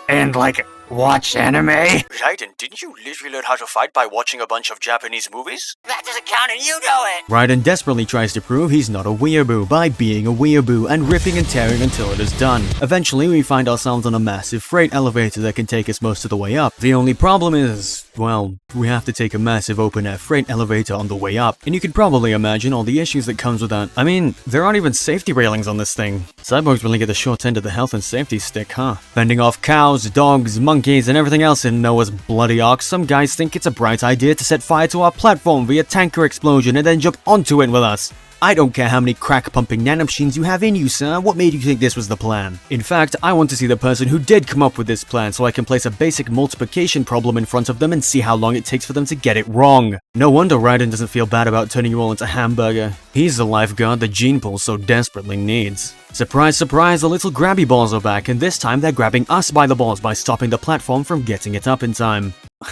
And, like, watch anime? Raiden, didn't you literally learn how to fight by watching a bunch of Japanese movies? That doesn't count and you know it! Raiden desperately tries to prove he's not a weeaboo by being a weeaboo and ripping and tearing until it is done. Eventually, we find ourselves on a massive freight elevator that can take us most of the way up. The only problem is, well, we have to take a massive open-air freight elevator on the way up, and you can probably imagine all the issues that comes with that. I mean, there aren't even safety railings on this thing. Cyborgs really get the short end of the health and safety stick, huh? Fending off cows, dogs, monkeys, and everything else in Noah's bloody ark, some guys think it's a bright idea to set fire to our platform via tanker explosion and then jump onto it with us. I don't care how many crack-pumping nanomachines you have in you, sir. What made you think this was the plan? In fact, I want to see the person who did come up with this plan so I can place a basic multiplication problem in front of them and see how long it takes for them to get it wrong. No wonder Raiden doesn't feel bad about turning you all into hamburger. He's the lifeguard the gene pool so desperately needs. Surprise, surprise, the little grabby balls are back, and this time they're grabbing us by the balls by stopping the platform from getting it up in time. What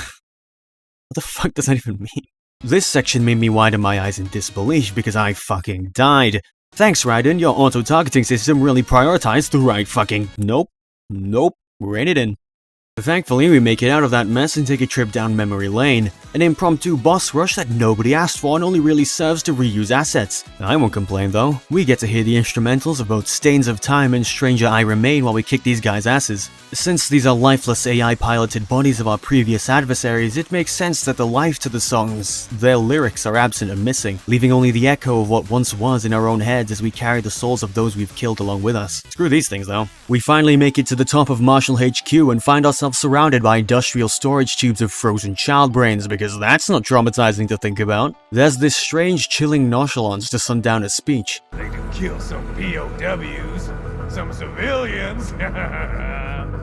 the fuck does that even mean? This section made me widen my eyes in disbelief because I fucking died. Thanks, Raiden, your auto-targeting system really prioritized the right fucking... Nope. Rein it in. Thankfully, we make it out of that mess and take a trip down memory lane. An impromptu boss rush that nobody asked for and only really serves to reuse assets. I won't complain though. We get to hear the instrumentals of both Stains of Time and Stranger I Remain while we kick these guys' asses. Since these are lifeless AI-piloted bodies of our previous adversaries, it makes sense that the life to the songs, their lyrics are absent and missing, leaving only the echo of what once was in our own heads as we carry the souls of those we've killed along with us. Screw these things though. We finally make it to the top of Marshall HQ and find ourselves surrounded by industrial storage tubes of frozen child brains, because that's not traumatizing to think about. There's this strange chilling nonchalance to Sundowner's speech. They can kill some POWs, some civilians.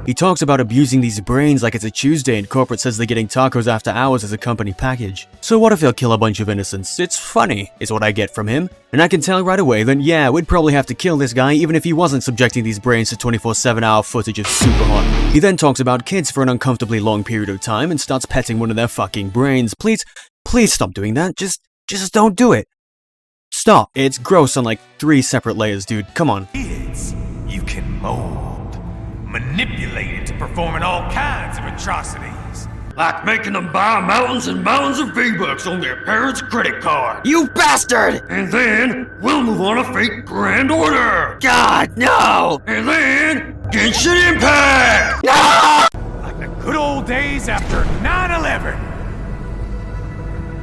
He talks about abusing these brains like it's a Tuesday and corporate says they're getting tacos after hours as a company package. So what if he'll kill a bunch of innocents? It's funny, is what I get from him. And I can tell right away that yeah, we'd probably have to kill this guy even if he wasn't subjecting these brains to 24/7 hour footage of super hot. He then talks about kids for an uncomfortably long period of time and starts petting one of their fucking brains. Please stop doing that. Just don't do it. Stop. It's gross on like 3 separate layers, dude. Come on. Kids, you can mold, manipulate it to performing all kinds of atrocities. Like making them buy mountains and mountains of V-Bucks on their parents' credit card. You bastard! And then we'll move on a fake grand order. God, no! And then Genshin Impact! No! Like the good old days after 9/11.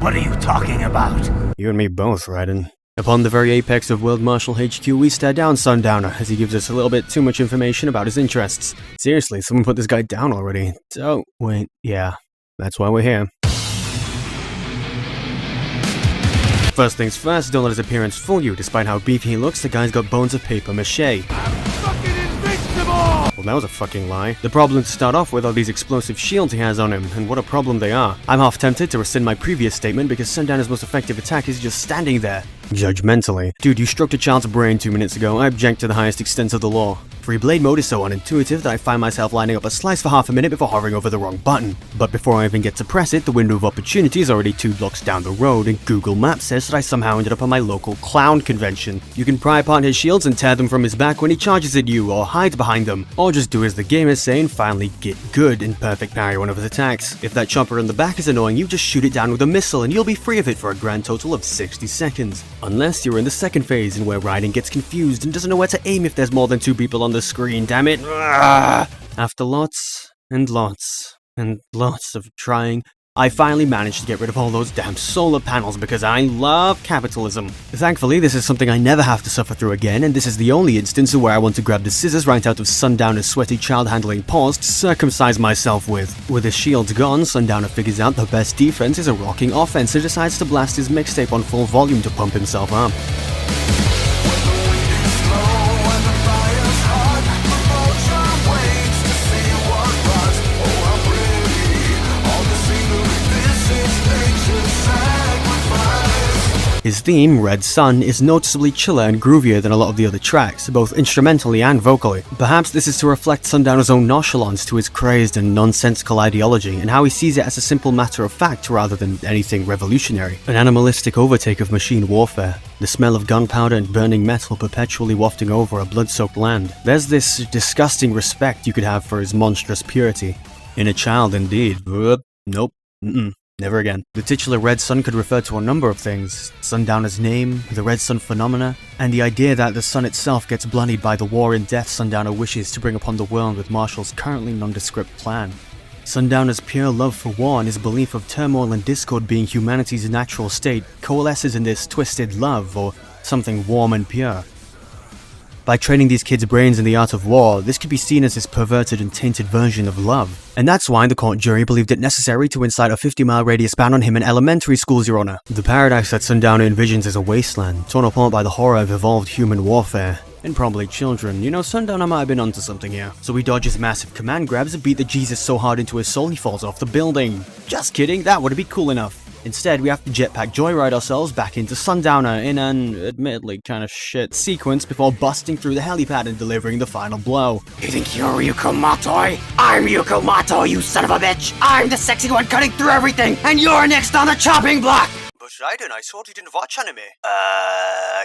What are you talking about? You and me both, Raiden. Upon the very apex of World Marshal HQ, we stare down Sundowner as he gives us a little bit too much information about his interests. Seriously, someone put this guy down already. Oh, wait, yeah, that's why we're here. First things first, don't let his appearance fool you. Despite how beefy he looks, the guy's got bones of paper mache. Well, that was a fucking lie. The problem to start off with are these explosive shields he has on him, and what a problem they are. I'm half tempted to rescind my previous statement because Sundowner's most effective attack is just standing there. Judgmentally. Dude, you stroked a child's brain 2 minutes ago. I object to the highest extent of the law. Free blade mode is so unintuitive that I find myself lining up a slice for half a minute before hovering over the wrong button. But before I even get to press it, the window of opportunity is already 2 blocks down the road, and Google Maps says that I somehow ended up on my local clown convention. You can pry apart his shields and tear them from his back when he charges at you, or hide behind them, or just do as the gamers say and finally get good and perfect parry one of his attacks. If that chopper in the back is annoying you, just shoot it down with a missile and you'll be free of it for a grand total of 60 seconds. Unless you're in the second phase and where Raiden gets confused and doesn't know where to aim if there's more than 2 people on the screen, damn it. After lots and lots and lots of trying, I finally managed to get rid of all those damn solar panels because I love capitalism. Thankfully, this is something I never have to suffer through again, and this is the only instance where I want to grab the scissors right out of Sundowner's sweaty child-handling paws to circumcise myself with. With his shields gone, Sundowner figures out the best defense is a rocking offense and decides to blast his mixtape on full volume to pump himself up. His theme, Red Sun, is noticeably chiller and groovier than a lot of the other tracks, both instrumentally and vocally. Perhaps this is to reflect Sundowner's own nonchalance to his crazed and nonsensical ideology, and how he sees it as a simple matter of fact rather than anything revolutionary. An animalistic overtake of machine warfare, the smell of gunpowder and burning metal perpetually wafting over a blood-soaked land. There's this disgusting respect you could have for his monstrous purity. In a child, indeed. Nope. Never again. The titular Red Sun could refer to a number of things: Sundowner's name, the Red Sun phenomena, and the idea that the sun itself gets bloodied by the war and death Sundowner wishes to bring upon the world with Marshall's currently nondescript plan. Sundowner's pure love for war and his belief of turmoil and discord being humanity's natural state coalesces in this twisted love, or something warm and pure. By training these kids' brains in the art of war, this could be seen as his perverted and tainted version of love. And that's why the court jury believed it necessary to incite a 50-mile radius ban on him in elementary schools, Your Honor. The paradise that Sundowner envisions is a wasteland, torn apart by the horror of evolved human warfare. And probably children. You know, Sundowner might have been onto something here. So he dodges massive command grabs and beat the Jesus so hard into his soul he falls off the building. Just kidding, that would be cool enough. Instead, we have to jetpack joyride ourselves back into Sundowner in an, admittedly, kind of shit sequence before busting through the helipad and delivering the final blow. You think you're Yuko Matoi? I'm Yuko Mato, you son of a bitch! I'm the sexy one cutting through everything, and you're next on the chopping block! But Raiden, I thought you didn't watch anime.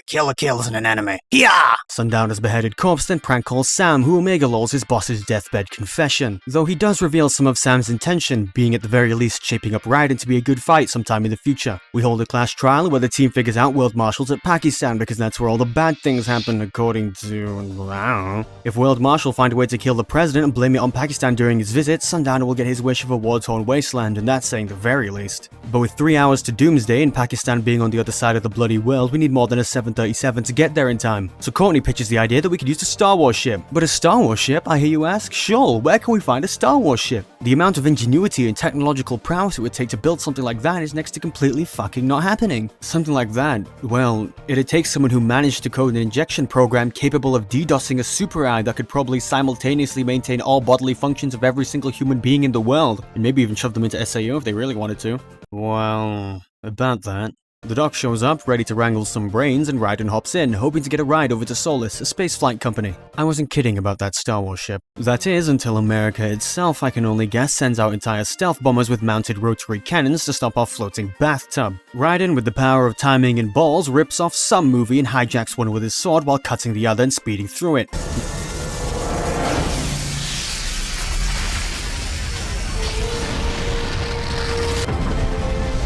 Kill la Kill isn't an anime. Yeah! Sundowner's beheaded corpse then prank calls Sam, who Omega lulls his boss's deathbed confession. Though he does reveal some of Sam's intention, being at the very least shaping up Raiden to be a good fight sometime in the future. We hold a class trial where the team figures out World Marshals at Pakistan because that's where all the bad things happen according to, I don't know. If World Marshal find a way to kill the president and blame it on Pakistan during his visit, Sundowner will get his wish of a war-torn wasteland, and that's saying the very least. But with 3 hours to Doomsday and Pakistan being on the other side of the bloody world, we need more than a 737 to get there in time. So Courtney pitches the idea that we could use a Star Wars ship. But a Star Wars ship, I hear you ask? Sure, where can we find a Star Wars ship? The amount of ingenuity and technological prowess it would take to build something like that is next to completely fucking not happening. Something like that, well, it'd take someone who managed to code an injection program capable of DDoSing a super AI that could probably simultaneously maintain all bodily functions of every single human being in the world, and maybe even shove them into SAO if they really wanted to. Well, about that. The doc shows up, ready to wrangle some brains, and Raiden hops in, hoping to get a ride over to Solus, a spaceflight company. I wasn't kidding about that Star Wars ship. That is, until America itself, I can only guess, sends out entire stealth bombers with mounted rotary cannons to stop our floating bathtub. Raiden, with the power of timing and balls, rips off some movie and hijacks one with his sword while cutting the other and speeding through it.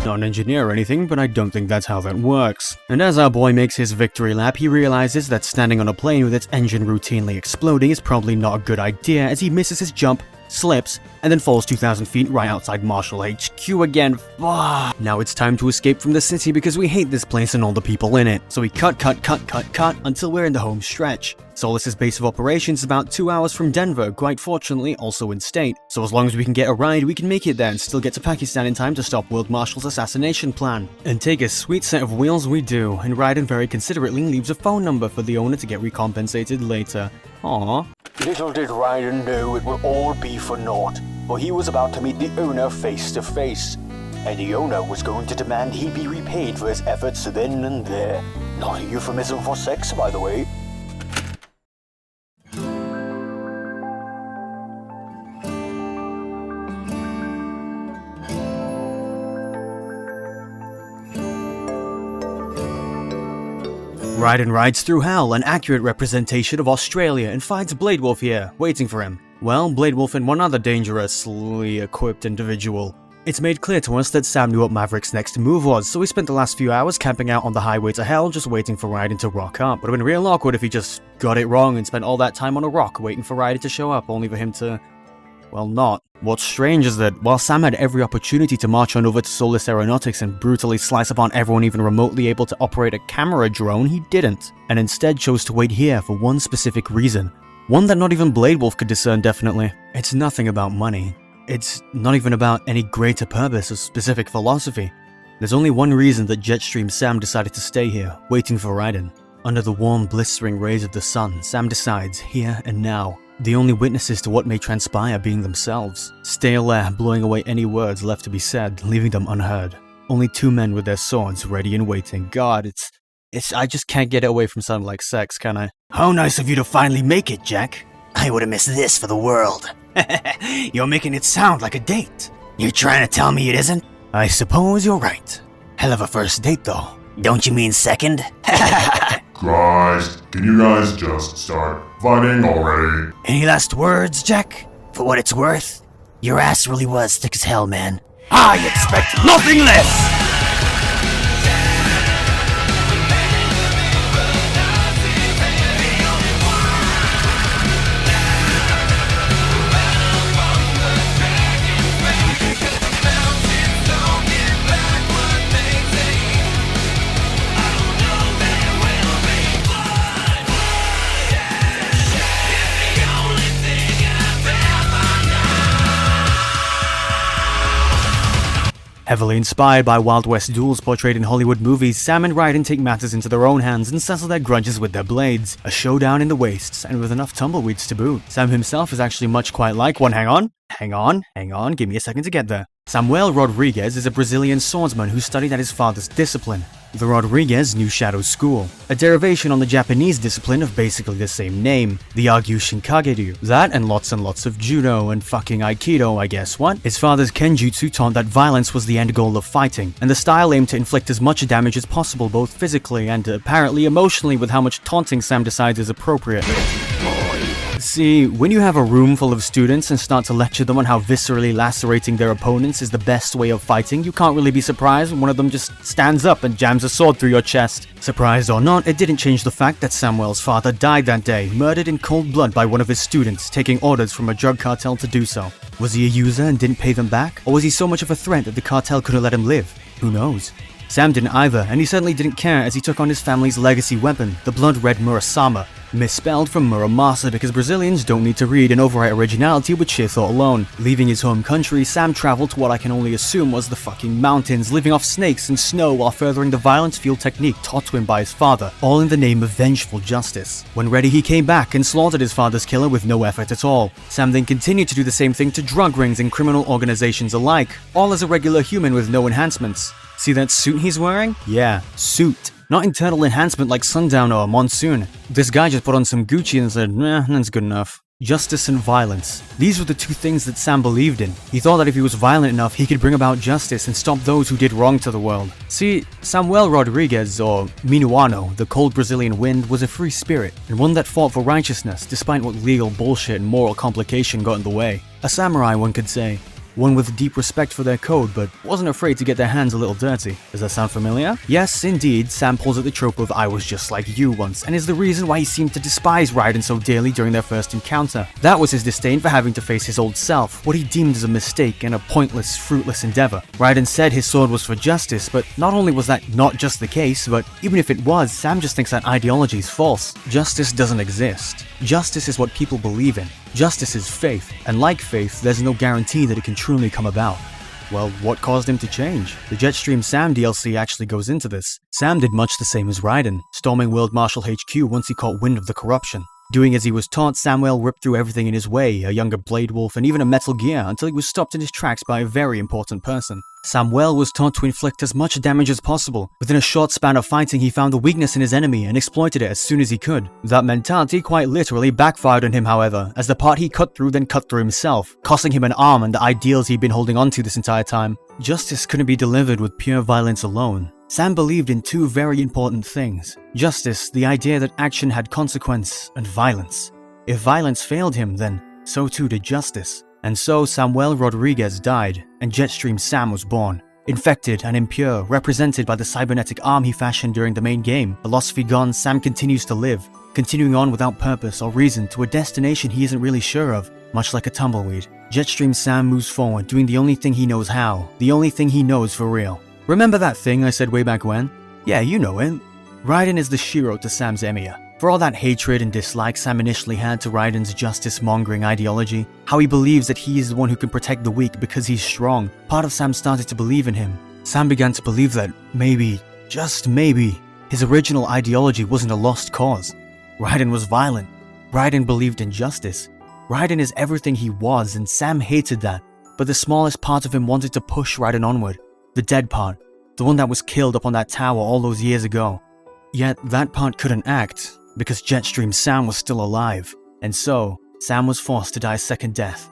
Not an engineer or anything, but I don't think that's how that works. And as our boy makes his victory lap, he realizes that standing on a plane with its engine routinely exploding is probably not a good idea as he misses his jump, slips, and then falls 2,000 feet right outside Marshall HQ again. Fuck. Now it's time to escape from the city because we hate this place and all the people in it. So we cut until we're in the home stretch. Solus's base of operations is about 2 hours from Denver, quite fortunately also in state. So as long as we can get a ride, we can make it there and still get to Pakistan in time to stop World Marshal's assassination plan. And take a sweet set of wheels we do, and Raiden very considerately leaves a phone number for the owner to get recompensated later. Aww. Little did Raiden know it would all be for naught, for he was about to meet the owner face to face. And the owner was going to demand he be repaid for his efforts then and there. Not a euphemism for sex, by the way. Raiden rides through hell, an accurate representation of Australia, and finds Blade Wolf here, waiting for him. Well, Blade Wolf and one other dangerously equipped individual. It's made clear to us that Sam knew what Maverick's next move was, so we spent the last few hours camping out on the highway to hell just waiting for Raiden to rock up. Would have been real awkward if he just got it wrong and spent all that time on a rock waiting for Raiden to show up, only for him to... well, not. What's strange is that while Sam had every opportunity to march on over to Solus Aeronautics and brutally slice upon everyone even remotely able to operate a camera drone, he didn't, and instead chose to wait here for one specific reason. One that not even Blade Wolf could discern definitely. It's nothing about money. It's not even about any greater purpose or specific philosophy. There's only one reason that Jetstream Sam decided to stay here, waiting for Raiden. Under the warm, blistering rays of the sun, Sam decides, here and now, the only witnesses to what may transpire being themselves. Stale air blowing away any words left to be said, leaving them unheard. Only two men with their swords ready and waiting. God, I just can't get it away from something like sex, can I? How nice of you to finally make it, Jack. I would have missed this for the world. You're making it sound like a date. You're trying to tell me it isn't? I suppose you're right. Hell of a first date, though. Don't you mean second? Guys, can you guys just start fighting already? Any last words, Jack? For what it's worth, your ass really was thick as hell, man. I expect nothing less! Heavily inspired by Wild West duels portrayed in Hollywood movies, Sam and Raiden take matters into their own hands and settle their grudges with their blades. A showdown in the wastes, and with enough tumbleweeds to boot. Sam himself is actually much quite like one. Hang on, give me a second to get there. Samuel Rodrigues is a Brazilian swordsman who studied at his father's discipline, the Rodrigues New Shadow School, a derivation on the Japanese discipline of basically the same name, the Agyushin Kageryu. That and lots of judo and fucking aikido, I guess. What? His father's kenjutsu taught that violence was the end goal of fighting, and the style aimed to inflict as much damage as possible both physically and apparently emotionally with how much taunting Sam decides is appropriate. See, when you have a room full of students and start to lecture them on how viscerally lacerating their opponents is the best way of fighting, you can't really be surprised when one of them just stands up and jams a sword through your chest. Surprised or not, it didn't change the fact that Samuel's father died that day, murdered in cold blood by one of his students, taking orders from a drug cartel to do so. Was he a user and didn't pay them back? Or was he so much of a threat that the cartel couldn't let him live? Who knows? Sam didn't either, and he certainly didn't care as he took on his family's legacy weapon, the blood-red Murasama, misspelled from Muramasa because Brazilians don't need to read and overwrite originality with sheer thought alone. Leaving his home country, Sam traveled to what I can only assume was the fucking mountains, living off snakes and snow while furthering the violence-fueled technique taught to him by his father, all in the name of vengeful justice. When ready, he came back and slaughtered his father's killer with no effort at all. Sam then continued to do the same thing to drug rings and criminal organizations alike, all as a regular human with no enhancements. See that suit he's wearing? Yeah, suit. Not internal enhancement like Sundown or Monsoon. This guy just put on some Gucci and said, that's good enough. Justice and violence. These were the two things that Sam believed in. He thought that if he was violent enough, he could bring about justice and stop those who did wrong to the world. See, Samuel Rodrigues, or Minuano, the cold Brazilian wind, was a free spirit, and one that fought for righteousness despite what legal bullshit and moral complication got in the way. A samurai, one could say. one with deep respect for their code but wasn't afraid to get their hands a little dirty. Does that sound familiar? Yes, indeed, Sam pulls at the trope of "I was just like you once," and is the reason why he seemed to despise Raiden so dearly during their first encounter. That was his disdain for having to face his old self, what he deemed as a mistake and a pointless, fruitless endeavor. Raiden said his sword was for justice, but not only was that not just the case, but even if it was, Sam just thinks that ideology is false. Justice doesn't exist. Justice is what people believe in. Justice is faith, and like faith, there's no guarantee that it can truly come about. Well, what caused him to change? The Jetstream Sam DLC actually goes into this. Sam did much the same as Raiden, storming World Marshal HQ once he caught wind of the corruption. Doing as he was taught, Samuel ripped through everything in his way, a younger Blade Wolf and even a Metal Gear, until he was stopped in his tracks by a very important person. Samuel was taught to inflict as much damage as possible. Within a short span of fighting, he found the weakness in his enemy and exploited it as soon as he could. That mentality quite literally backfired on him, however, as the part he cut through then cut through himself, costing him an arm and the ideals he'd been holding onto this entire time. Justice couldn't be delivered with pure violence alone. Sam believed in two very important things. Justice, the idea that action had consequence, and violence. If violence failed him, then so too did justice. And so Samuel Rodriguez died, and Jetstream Sam was born. Infected and impure, represented by the cybernetic arm he fashioned during the main game, philosophy gone, Sam continues to live, continuing on without purpose or reason to a destination he isn't really sure of, much like a tumbleweed. Jetstream Sam moves forward, doing the only thing he knows how, the only thing he knows for real. Remember that thing I said way back when? Yeah, you know it. Raiden is the Shiro to Sam's Emiya. For all that hatred and dislike Sam initially had to Raiden's justice-mongering ideology, how he believes that he is the one who can protect the weak because he's strong, part of Sam started to believe in him. Sam began to believe that maybe, just maybe, his original ideology wasn't a lost cause. Raiden was violent. Raiden believed in justice. Raiden is everything he was, and Sam hated that. But the smallest part of him wanted to push Raiden onward. The dead part. The one that was killed up on that tower all those years ago. Yet that part couldn't act, because Jetstream Sam was still alive. And so, Sam was forced to die a second death.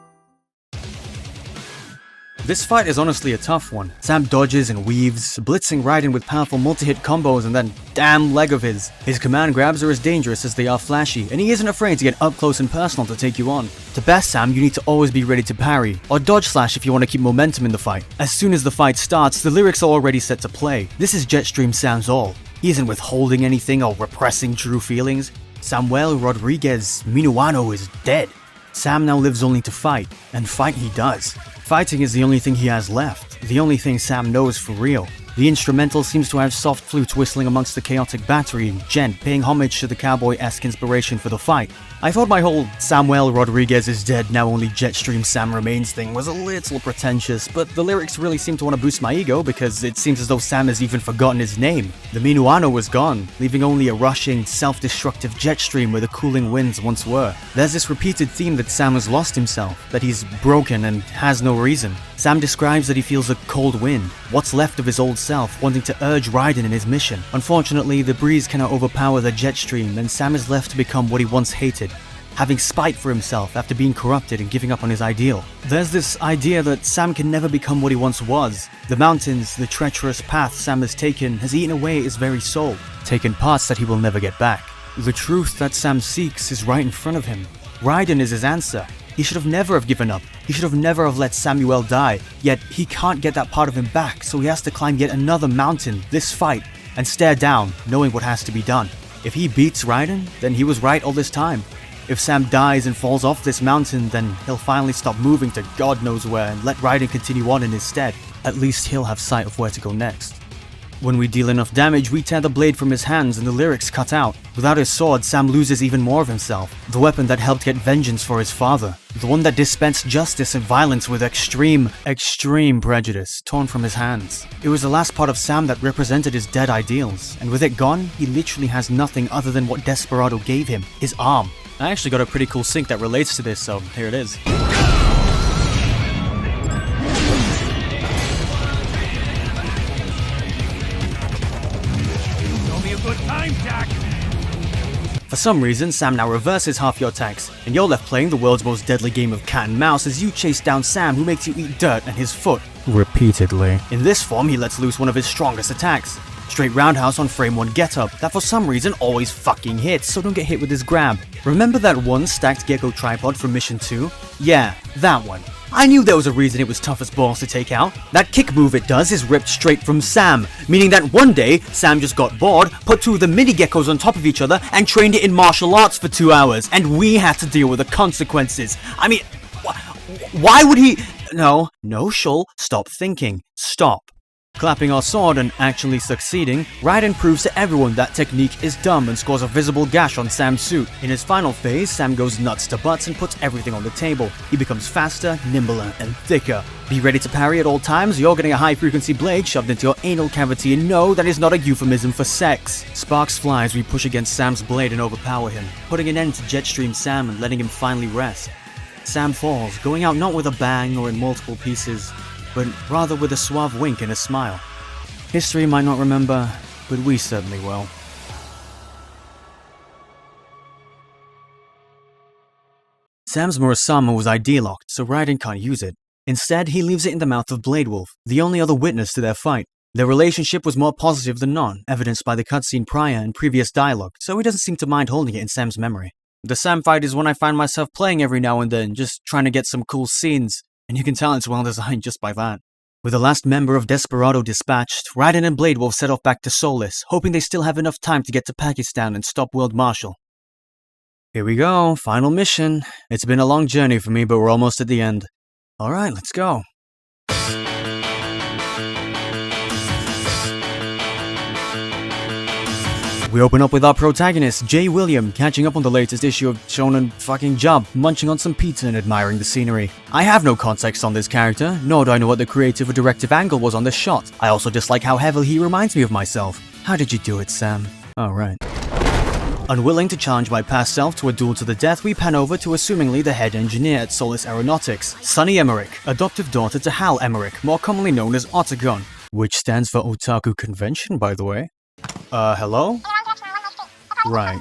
This fight is honestly a tough one. Sam dodges and weaves, blitzing Raiden with powerful multi-hit combos and then damn leg of his. His command grabs are as dangerous as they are flashy, and he isn't afraid to get up close and personal to take you on. To best Sam, you need to always be ready to parry, or dodge slash if you want to keep momentum in the fight. As soon as the fight starts, the lyrics are already set to play. This is Jetstream Sam's all. He isn't withholding anything or repressing true feelings. Samuel Rodriguez Minuano is dead. Sam now lives only to fight, and fight he does. Fighting is the only thing he has left, the only thing Sam knows for real. The instrumental seems to have soft flutes whistling amongst the chaotic battery, gent paying homage to the cowboy-esque inspiration for the fight. I thought my whole Samuel Rodriguez is dead, now only Jetstream Sam remains thing was a little pretentious, but the lyrics really seem to want to boost my ego because it seems as though Sam has even forgotten his name. The Minuano was gone, leaving only a rushing, self-destructive Jetstream where the cooling winds once were. There's this repeated theme that Sam has lost himself, that he's broken and has no reason. Sam describes that he feels a cold wind, what's left of his old self, wanting to urge Raiden in his mission. Unfortunately, the breeze cannot overpower the Jetstream, and Sam is left to become what he once hated, having spite for himself after being corrupted and giving up on his ideal. There's this idea that Sam can never become what he once was. The mountains, the treacherous path Sam has taken, has eaten away his very soul, taken parts that he will never get back. The truth that Sam seeks is right in front of him. Raiden is his answer. He should have never have given up. He should have never have let Samuel die. Yet he can't get that part of him back, so he has to climb yet another mountain, this fight, and stare down, knowing what has to be done. If he beats Raiden, then he was right all this time. If Sam dies and falls off this mountain, then he'll finally stop moving to God knows where and let Raiden continue on in his stead. At least he'll have sight of where to go next. When we deal enough damage, we tear the blade from his hands and the lyrics cut out. Without his sword, Sam loses even more of himself. The weapon that helped get vengeance for his father. The one that dispensed justice and violence with extreme prejudice torn from his hands. It was the last part of Sam that represented his dead ideals. And with it gone, he literally has nothing other than what Desperado gave him, his arm. I actually got a pretty cool sync that relates to this, so here it is. For some reason, Sam now reverses half your attacks, and you're left playing the world's most deadly game of cat and mouse as you chase down Sam, who makes you eat dirt and his foot. Repeatedly. In this form, he lets loose one of his strongest attacks. Straight roundhouse on frame 1 getup, that for some reason always fucking hits, so don't get hit with his grab. Remember that one stacked gecko tripod from mission 2? Yeah, that one. I knew there was a reason it was tough as balls to take out. That kick move it does is ripped straight from Sam, meaning that one day, Sam just got bored, put two of the mini geckos on top of each other, and trained it in martial arts for 2 hours, and we had to deal with the consequences. I mean, why would he... No, Shul, stop thinking. Stop. Clapping our sword and actually succeeding, Raiden proves to everyone that technique is dumb and scores a visible gash on Sam's suit. In his final phase, Sam goes nuts to butts and puts everything on the table. He becomes faster, nimbler, and thicker. Be ready to parry at all times, you're getting a high-frequency blade shoved into your anal cavity, and no, that is not a euphemism for sex. Sparks fly as we push against Sam's blade and overpower him, putting an end to Jetstream Sam and letting him finally rest. Sam falls, going out not with a bang or in multiple pieces, but rather with a suave wink and a smile. History might not remember, but we certainly will. Sam's Murasama was ID-locked, so Raiden can't use it. Instead, he leaves it in the mouth of Blade Wolf, the only other witness to their fight. Their relationship was more positive than not, evidenced by the cutscene prior and previous dialogue, so he doesn't seem to mind holding it in Sam's memory. The Sam fight is one I find myself playing every now and then, just trying to get some cool scenes, and you can tell it's well designed just by that. With the last member of Desperado dispatched, Raiden and Blade Wolf set off back to Solis, hoping they still have enough time to get to Pakistan and stop World Marshal. Here we go, final mission. It's been a long journey for me, but we're almost at the end. Alright, let's go. We open up with our protagonist, Jay William, catching up on the latest issue of Shonen fucking Jump, munching on some pizza and admiring the scenery. I have no context on this character, nor do I know what the creative or directive angle was on this shot. I also dislike how heavily he reminds me of myself. How did you do it, Sam? Oh, right. Unwilling to challenge my past self to a duel to the death, we pan over to assumingly the head engineer at Solis Aeronautics, Sunny Emmerich, adoptive daughter to Hal Emmerich, more commonly known as Otacon, which stands for Otaku Convention, by the way. Hello? Right.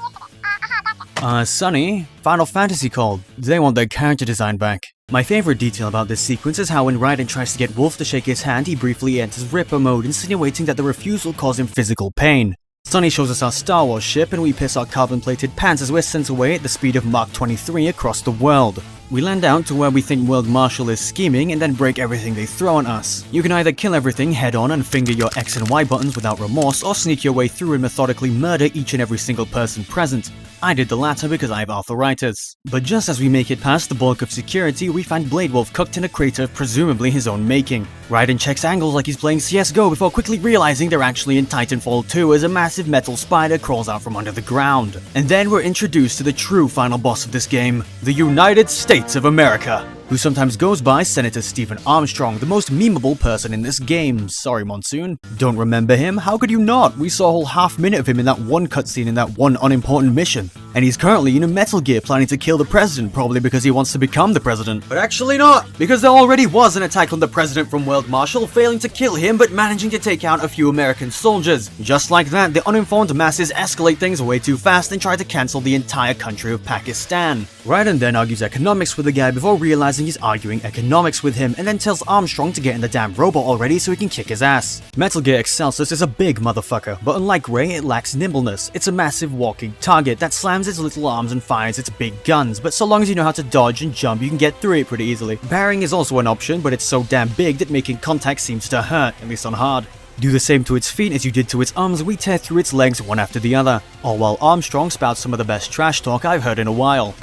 Sunny, Final Fantasy called. They want their character design back. My favorite detail about this sequence is how when Raiden tries to get Wolf to shake his hand, he briefly enters Ripper mode, insinuating that the refusal caused him physical pain. Sunny shows us our Star Wars ship, and we piss our carbon-plated pants as we're sent away at the speed of Mach 23 across the world. We land out to where we think World Marshal is scheming and then break everything they throw on us. You can either kill everything head-on and finger your X and Y buttons without remorse, or sneak your way through and methodically murder each and every single person present. I did the latter because I have arthritis. But just as we make it past the bulk of security, we find Blade Wolf cooked in a crater of presumably his own making. Raiden checks angles like he's playing CSGO before quickly realizing they're actually in Titanfall 2 as a massive metal spider crawls out from under the ground. And then we're introduced to the true final boss of this game, the United States of America, who sometimes goes by Senator Stephen Armstrong, the most memeable person in this game. Sorry, Monsoon. Don't remember him? How could you not? We saw a whole half-minute of him in that one cutscene in that one unimportant mission. And he's currently in a Metal Gear planning to kill the president, probably because he wants to become the president. But actually not, because there already was an attack on the president from World Marshal, failing to kill him but managing to take out a few American soldiers. Just like that, the uninformed masses escalate things way too fast and try to cancel the entire country of Pakistan. Raiden then argues economics with the guy before realizing he's arguing economics with him, and then tells Armstrong to get in the damn robot already so he can kick his ass. Metal Gear Excelsus is a big motherfucker, but unlike Ray, it lacks nimbleness. It's a massive walking target that slams its little arms and fires its big guns, but so long as you know how to dodge and jump, you can get through it pretty easily. Parrying is also an option, but it's so damn big that making contact seems to hurt, at least on hard. Do the same to its feet as you did to its arms, we tear through its legs one after the other, all while Armstrong spouts some of the best trash talk I've heard in a while.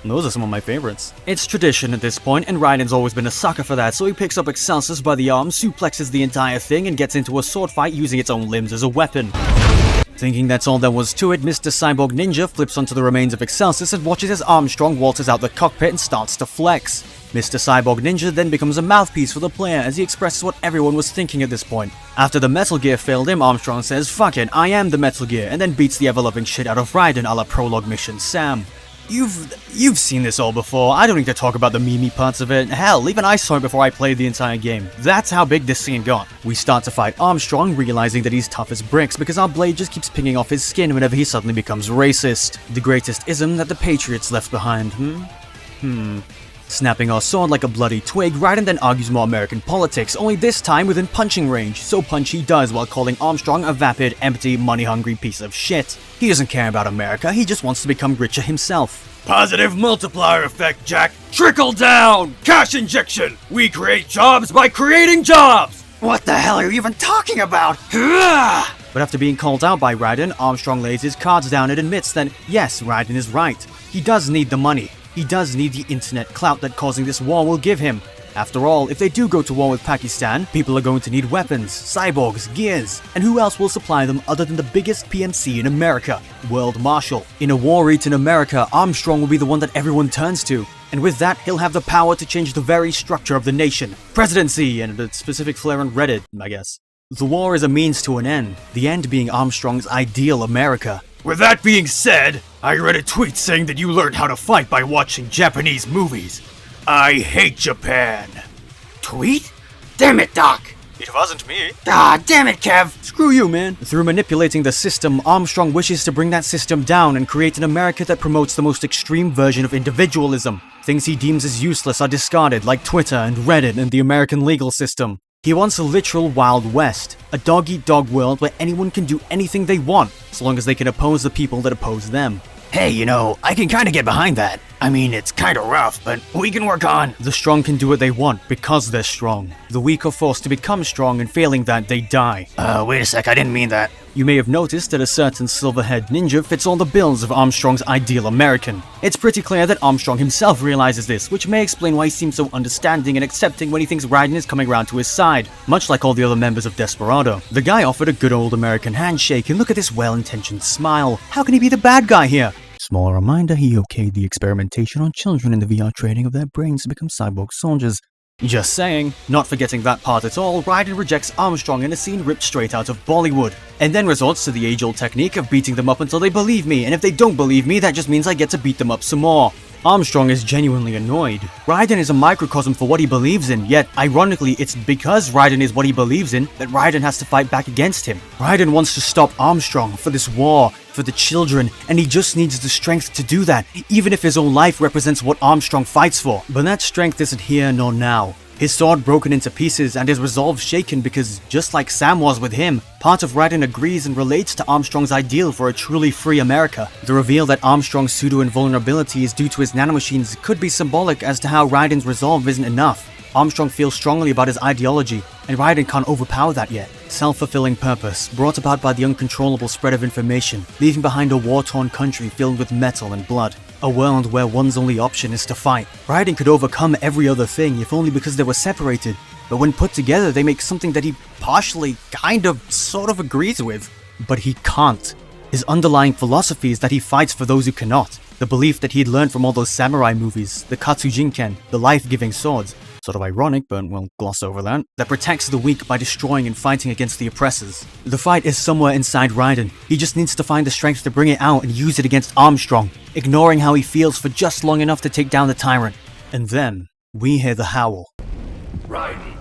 Those are some of my favorites. It's tradition at this point, and Raiden's always been a sucker for that, so he picks up Excelsus by the arm, suplexes the entire thing, and gets into a sword fight using its own limbs as a weapon. Thinking that's all there was to it, Mr. Cyborg Ninja flips onto the remains of Excelsus and watches as Armstrong waltzes out the cockpit and starts to flex. Mr. Cyborg Ninja then becomes a mouthpiece for the player as he expresses what everyone was thinking at this point. After the Metal Gear failed him, Armstrong says, "Fuck it, I am the Metal Gear," and then beats the ever-loving shit out of Raiden a la Prologue Mission Sam. You've seen this all before. I don't need to talk about the meme parts of it. Hell, even I saw it before I played the entire game. That's how big this scene got. We start to fight Armstrong, realizing that he's tough as bricks because our blade just keeps pinging off his skin whenever he suddenly becomes racist. The greatest ism that the Patriots left behind, Snapping our sword like a bloody twig, Raiden then argues more American politics, only this time within punching range, so punch he does while calling Armstrong a vapid, empty, money-hungry piece of shit. He doesn't care about America, he just wants to become richer himself. Positive multiplier effect, Jack. Trickle down! Cash injection! We create jobs by creating jobs! What the hell are you even talking about? But after being called out by Raiden, Armstrong lays his cards down and admits that, yes, Raiden is right. He does need the money. He does need the internet clout that causing this war will give him. After all, if they do go to war with Pakistan, people are going to need weapons, cyborgs, gears, and who else will supply them other than the biggest PMC in America, World Marshal? In a war-eaten America, Armstrong will be the one that everyone turns to, and with that, he'll have the power to change the very structure of the nation. Presidency, and a specific flair on Reddit, I guess. The war is a means to an end, the end being Armstrong's ideal America. With that being said, I read a tweet saying that you learned how to fight by watching Japanese movies. I hate Japan. Tweet? Damn it, Doc! It wasn't me. Ah, damn it, Kev! Screw you, man. Through manipulating the system, Armstrong wishes to bring that system down and create an America that promotes the most extreme version of individualism. Things he deems as useless are discarded, like Twitter and Reddit and the American legal system. He wants a literal Wild West, a dog-eat-dog world where anyone can do anything they want, so long as they can oppose the people that oppose them. Hey, you know, I can kinda get behind that. I mean, it's kinda rough, but we can work on. The strong can do what they want because they're strong. The weak are forced to become strong, and failing that, they die. Wait a sec, I didn't mean that. You may have noticed that a certain silver-haired ninja fits all the bills of Armstrong's ideal American. It's pretty clear that Armstrong himself realizes this, which may explain why he seems so understanding and accepting when he thinks Raiden is coming around to his side, much like all the other members of Desperado. The guy offered a good old American handshake, and look at this well-intentioned smile. How can he be the bad guy here? Small reminder, he okayed the experimentation on children in the VR training of their brains to become cyborg soldiers. Just saying. Not forgetting that part at all, Raiden rejects Armstrong in a scene ripped straight out of Bollywood, and then resorts to the age-old technique of beating them up until they believe me, and if they don't believe me, that just means I get to beat them up some more. Armstrong is genuinely annoyed. Raiden is a microcosm for what he believes in, yet, ironically, it's because Raiden is what he believes in that Raiden has to fight back against him. Raiden wants to stop Armstrong for this war, for the children, and he just needs the strength to do that, even if his own life represents what Armstrong fights for. But that strength isn't here nor now. His sword broken into pieces and his resolve shaken because, just like Sam was with him, part of Raiden agrees and relates to Armstrong's ideal for a truly free America. The reveal that Armstrong's pseudo-invulnerability is due to his nanomachines could be symbolic as to how Raiden's resolve isn't enough. Armstrong feels strongly about his ideology, and Raiden can't overpower that yet. Self-fulfilling purpose, brought about by the uncontrollable spread of information, leaving behind a war-torn country filled with metal and blood. A world where one's only option is to fight. Raiden could overcome every other thing if only because they were separated, but when put together they make something that he partially, sort of agrees with. But he can't. His underlying philosophy is that he fights for those who cannot. The belief that he'd learned from all those samurai movies, the Katsujinken, the life-giving swords. Sort of ironic, but we'll gloss over that. That protects the weak by destroying and fighting against the oppressors. The fight is somewhere inside Raiden. He just needs to find the strength to bring it out and use it against Armstrong, ignoring how he feels for just long enough to take down the tyrant. And then, we hear the howl. Raiden.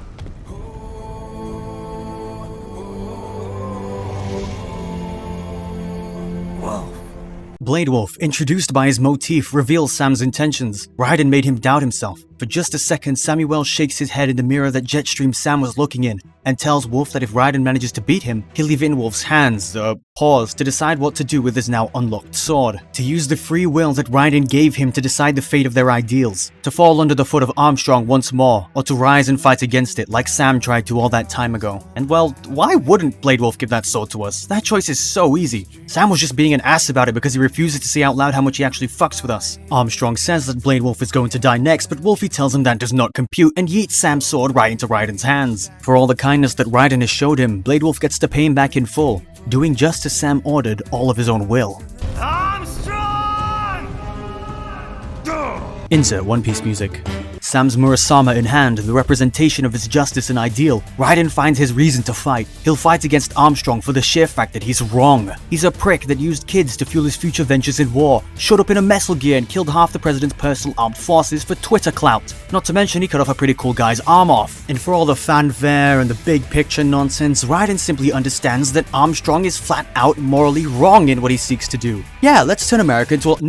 Blade Wolf, introduced by his motif, reveals Sam's intentions. Raiden made him doubt himself. For just a second, Samuel shakes his head in the mirror that Jetstream Sam was looking in, and tells Wolf that if Raiden manages to beat him, he'll leave it in Wolf's hands, paws, to decide what to do with his now unlocked sword. To use the free will that Raiden gave him to decide the fate of their ideals. To fall under the foot of Armstrong once more, or to rise and fight against it like Sam tried to all that time ago. And well, why wouldn't Blade Wolf give that sword to us? That choice is so easy. Sam was just being an ass about it because he refuses to say out loud how much he actually fucks with us. Armstrong says that Blade Wolf is going to die next, but Wolfie tells him that does not compute and yeets Sam's sword right into Raiden's hands. For all the kindness that Raiden has showed him, Blade Wolf gets to pay him back in full, doing just as Sam ordered, all of his own will. Armstrong! Insert One Piece music. Sam's Murasama in hand, the representation of his justice and ideal, Raiden finds his reason to fight. He'll fight against Armstrong for the sheer fact that he's wrong. He's a prick that used kids to fuel his future ventures in war, showed up in a metal gear and killed half the president's personal armed forces for Twitter clout. Not to mention he cut off a pretty cool guy's arm off. And for all the fanfare and the big picture nonsense, Raiden simply understands that Armstrong is flat out morally wrong in what he seeks to do. Yeah, let's turn America into a—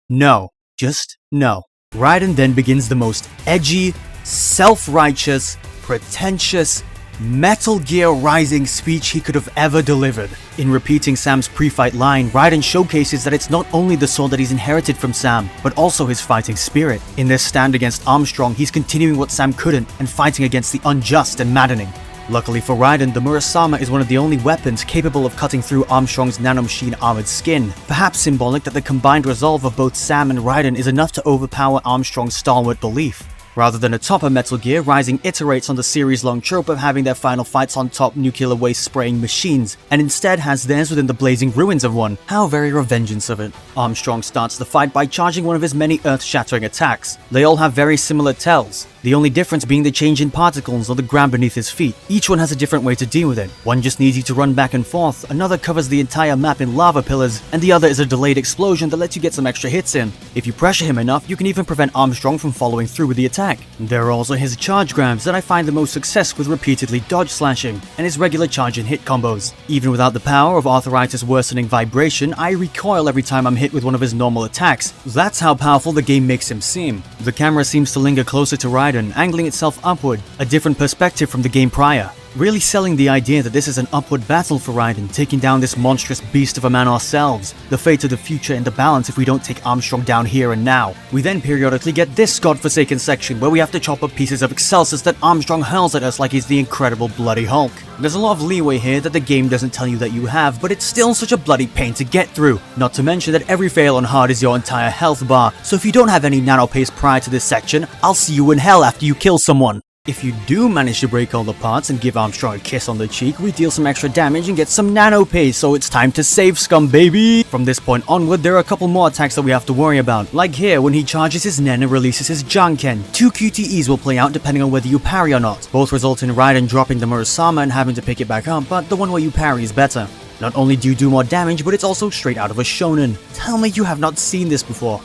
No. Just no. Raiden then begins the most edgy, self-righteous, pretentious, Metal Gear Rising speech he could have ever delivered. In repeating Sam's pre-fight line, Raiden showcases that it's not only the sword that he's inherited from Sam, but also his fighting spirit. In this stand against Armstrong, he's continuing what Sam couldn't and fighting against the unjust and maddening. Luckily for Raiden, the Murasama is one of the only weapons capable of cutting through Armstrong's nanomachine armored skin, perhaps symbolic that the combined resolve of both Sam and Raiden is enough to overpower Armstrong's stalwart belief. Rather than atop a Metal Gear, Rising iterates on the series-long trope of having their final fights on top nuclear waste-spraying machines, and instead has theirs within the blazing ruins of one. How very Revengeance of it. Armstrong starts the fight by charging one of his many earth-shattering attacks. They all have very similar tells, the only difference being the change in particles on the ground beneath his feet. Each one has a different way to deal with it. One just needs you to run back and forth, another covers the entire map in lava pillars, and the other is a delayed explosion that lets you get some extra hits in. If you pressure him enough, you can even prevent Armstrong from following through with the attack. There are also his charge grabs that I find the most success with repeatedly dodge slashing, and his regular charge and hit combos. Even without the power of arthritis worsening vibration, I recoil every time I'm hit with one of his normal attacks. That's how powerful the game makes him seem. The camera seems to linger closer to Raiden, angling itself upward, a different perspective from the game prior. Really selling the idea that this is an upward battle for Raiden, taking down this monstrous beast of a man ourselves, the fate of the future in the balance if we don't take Armstrong down here and now. We then periodically get this godforsaken section where we have to chop up pieces of Excelsus that Armstrong hurls at us like he's the incredible bloody Hulk. There's a lot of leeway here that the game doesn't tell you that you have, but it's still such a bloody pain to get through. Not to mention that every fail on hard is your entire health bar, so if you don't have any nano pace prior to this section, I'll see you in hell after you kill someone. If you do manage to break all the parts and give Armstrong a kiss on the cheek, we deal some extra damage and get some nano pace, so it's time to save scum, baby! From this point onward, there are a couple more attacks that we have to worry about, like here when he charges his Nen and releases his Janken. 2 QTEs will play out depending on whether you parry or not. Both result in Raiden dropping the Murasama and having to pick it back up, but the one where you parry is better. Not only do you do more damage, but it's also straight out of a shonen. Tell me you have not seen this before.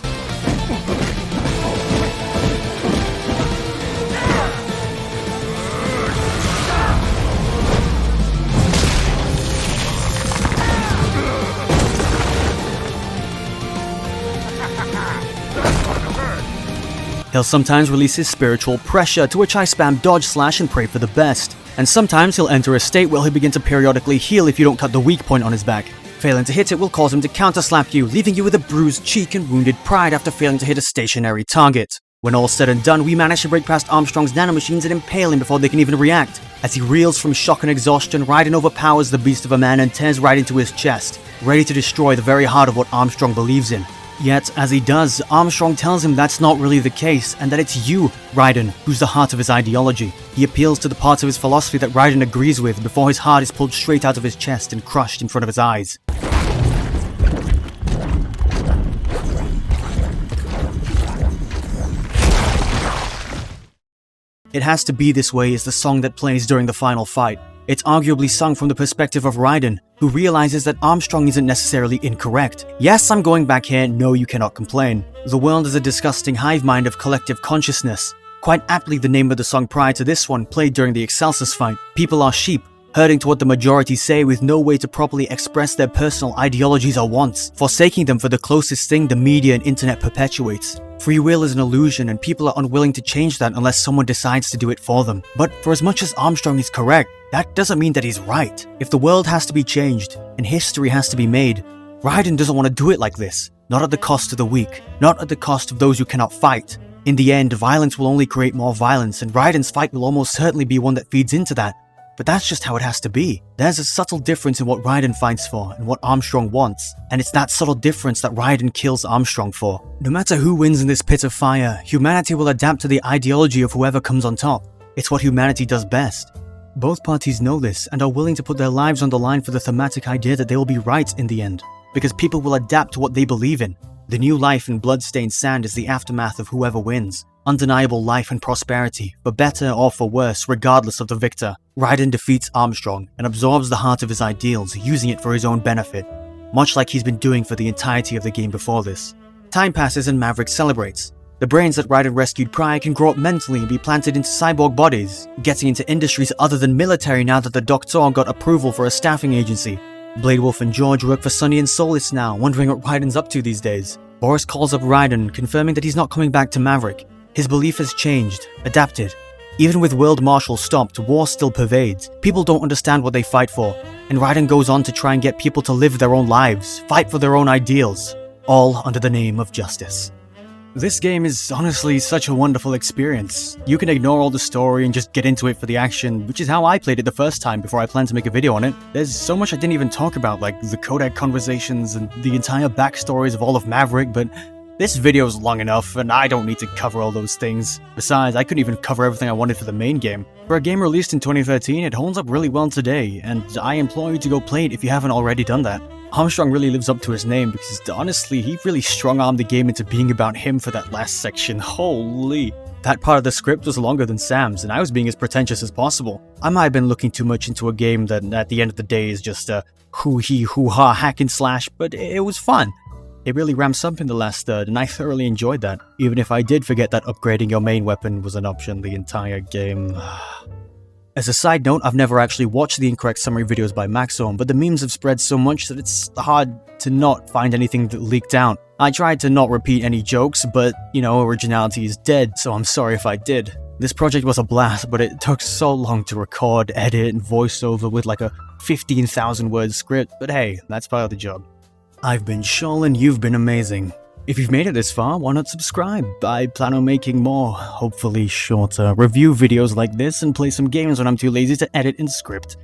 He'll sometimes release his spiritual pressure, to which I spam dodge slash and pray for the best. And sometimes he'll enter a state where he'll begin to periodically heal if you don't cut the weak point on his back. Failing to hit it will cause him to counter-slap you, leaving you with a bruised cheek and wounded pride after failing to hit a stationary target. When all's said and done, we manage to break past Armstrong's nanomachines and impale him before they can even react. As he reels from shock and exhaustion, Raiden overpowers the beast of a man and tears right into his chest, ready to destroy the very heart of what Armstrong believes in. Yet, as he does, Armstrong tells him that's not really the case, and that it's you, Raiden, who's the heart of his ideology. He appeals to the parts of his philosophy that Raiden agrees with before his heart is pulled straight out of his chest and crushed in front of his eyes. It Has to Be This Way is the song that plays during the final fight. It's arguably sung from the perspective of Raiden, who realizes that Armstrong isn't necessarily incorrect. Yes, I'm going back here, no you cannot complain. The world is a disgusting hive mind of collective consciousness. Quite aptly the name of the song prior to this one played during the Excelsus fight. People are sheep, herding to what the majority say with no way to properly express their personal ideologies or wants, forsaking them for the closest thing the media and internet perpetuates. Free will is an illusion and people are unwilling to change that unless someone decides to do it for them. But for as much as Armstrong is correct, that doesn't mean that he's right. If the world has to be changed, and history has to be made, Raiden doesn't want to do it like this. Not at the cost of the weak, not at the cost of those who cannot fight. In the end, violence will only create more violence, and Raiden's fight will almost certainly be one that feeds into that. But that's just how it has to be. There's a subtle difference in what Raiden fights for and what Armstrong wants, and it's that subtle difference that Raiden kills Armstrong for. No matter who wins in this pit of fire, humanity will adapt to the ideology of whoever comes on top. It's what humanity does best. Both parties know this and are willing to put their lives on the line for the thematic idea that they will be right in the end, because people will adapt to what they believe in. The new life in blood-stained sand is the aftermath of whoever wins. Undeniable life and prosperity, for better or for worse, regardless of the victor. Raiden defeats Armstrong and absorbs the heart of his ideals, using it for his own benefit, much like he's been doing for the entirety of the game before this. Time passes and Maverick celebrates. The brains that Raiden rescued prior can grow up mentally and be planted into cyborg bodies, getting into industries other than military now that the Doctor got approval for a staffing agency. Blade Wolf and George work for Sunny and Solis now, wondering what Raiden's up to these days. Boris calls up Raiden, confirming that he's not coming back to Maverick. His belief has changed, adapted. Even with World Marshal stopped, war still pervades. People don't understand what they fight for, and Raiden goes on to try and get people to live their own lives, fight for their own ideals, all under the name of justice. This game is honestly such a wonderful experience. You can ignore all the story and just get into it for the action, which is how I played it the first time before I planned to make a video on it. There's so much I didn't even talk about, like the codec conversations and the entire backstories of all of Maverick, but this video is long enough, and I don't need to cover all those things. Besides, I couldn't even cover everything I wanted for the main game. For a game released in 2013, it holds up really well today, and I implore you to go play it if you haven't already done that. Armstrong really lives up to his name because honestly, he really strong-armed the game into being about him for that last section. Holy. That part of the script was longer than Sam's, and I was being as pretentious as possible. I might have been looking too much into a game that at the end of the day is just a hoo-hee hoo-ha hack and slash, but it was fun. It really ramps up in the last third, and I thoroughly enjoyed that, even if I did forget that upgrading your main weapon was an option the entire game. As a side note, I've never actually watched the incorrect summary videos by Maxome, but the memes have spread so much that it's hard to not find anything that leaked out. I tried to not repeat any jokes, but, you know, originality is dead, so I'm sorry if I did. This project was a blast, but it took so long to record, edit, and voiceover with like a 15,000 word script, but hey, that's part of the job. I've been Shoal and you've been amazing. If you've made it this far, why not subscribe? I plan on making more, hopefully shorter, review videos like this and play some games when I'm too lazy to edit and script.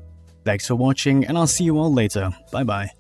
Thanks for watching, and I'll see you all later. Bye bye.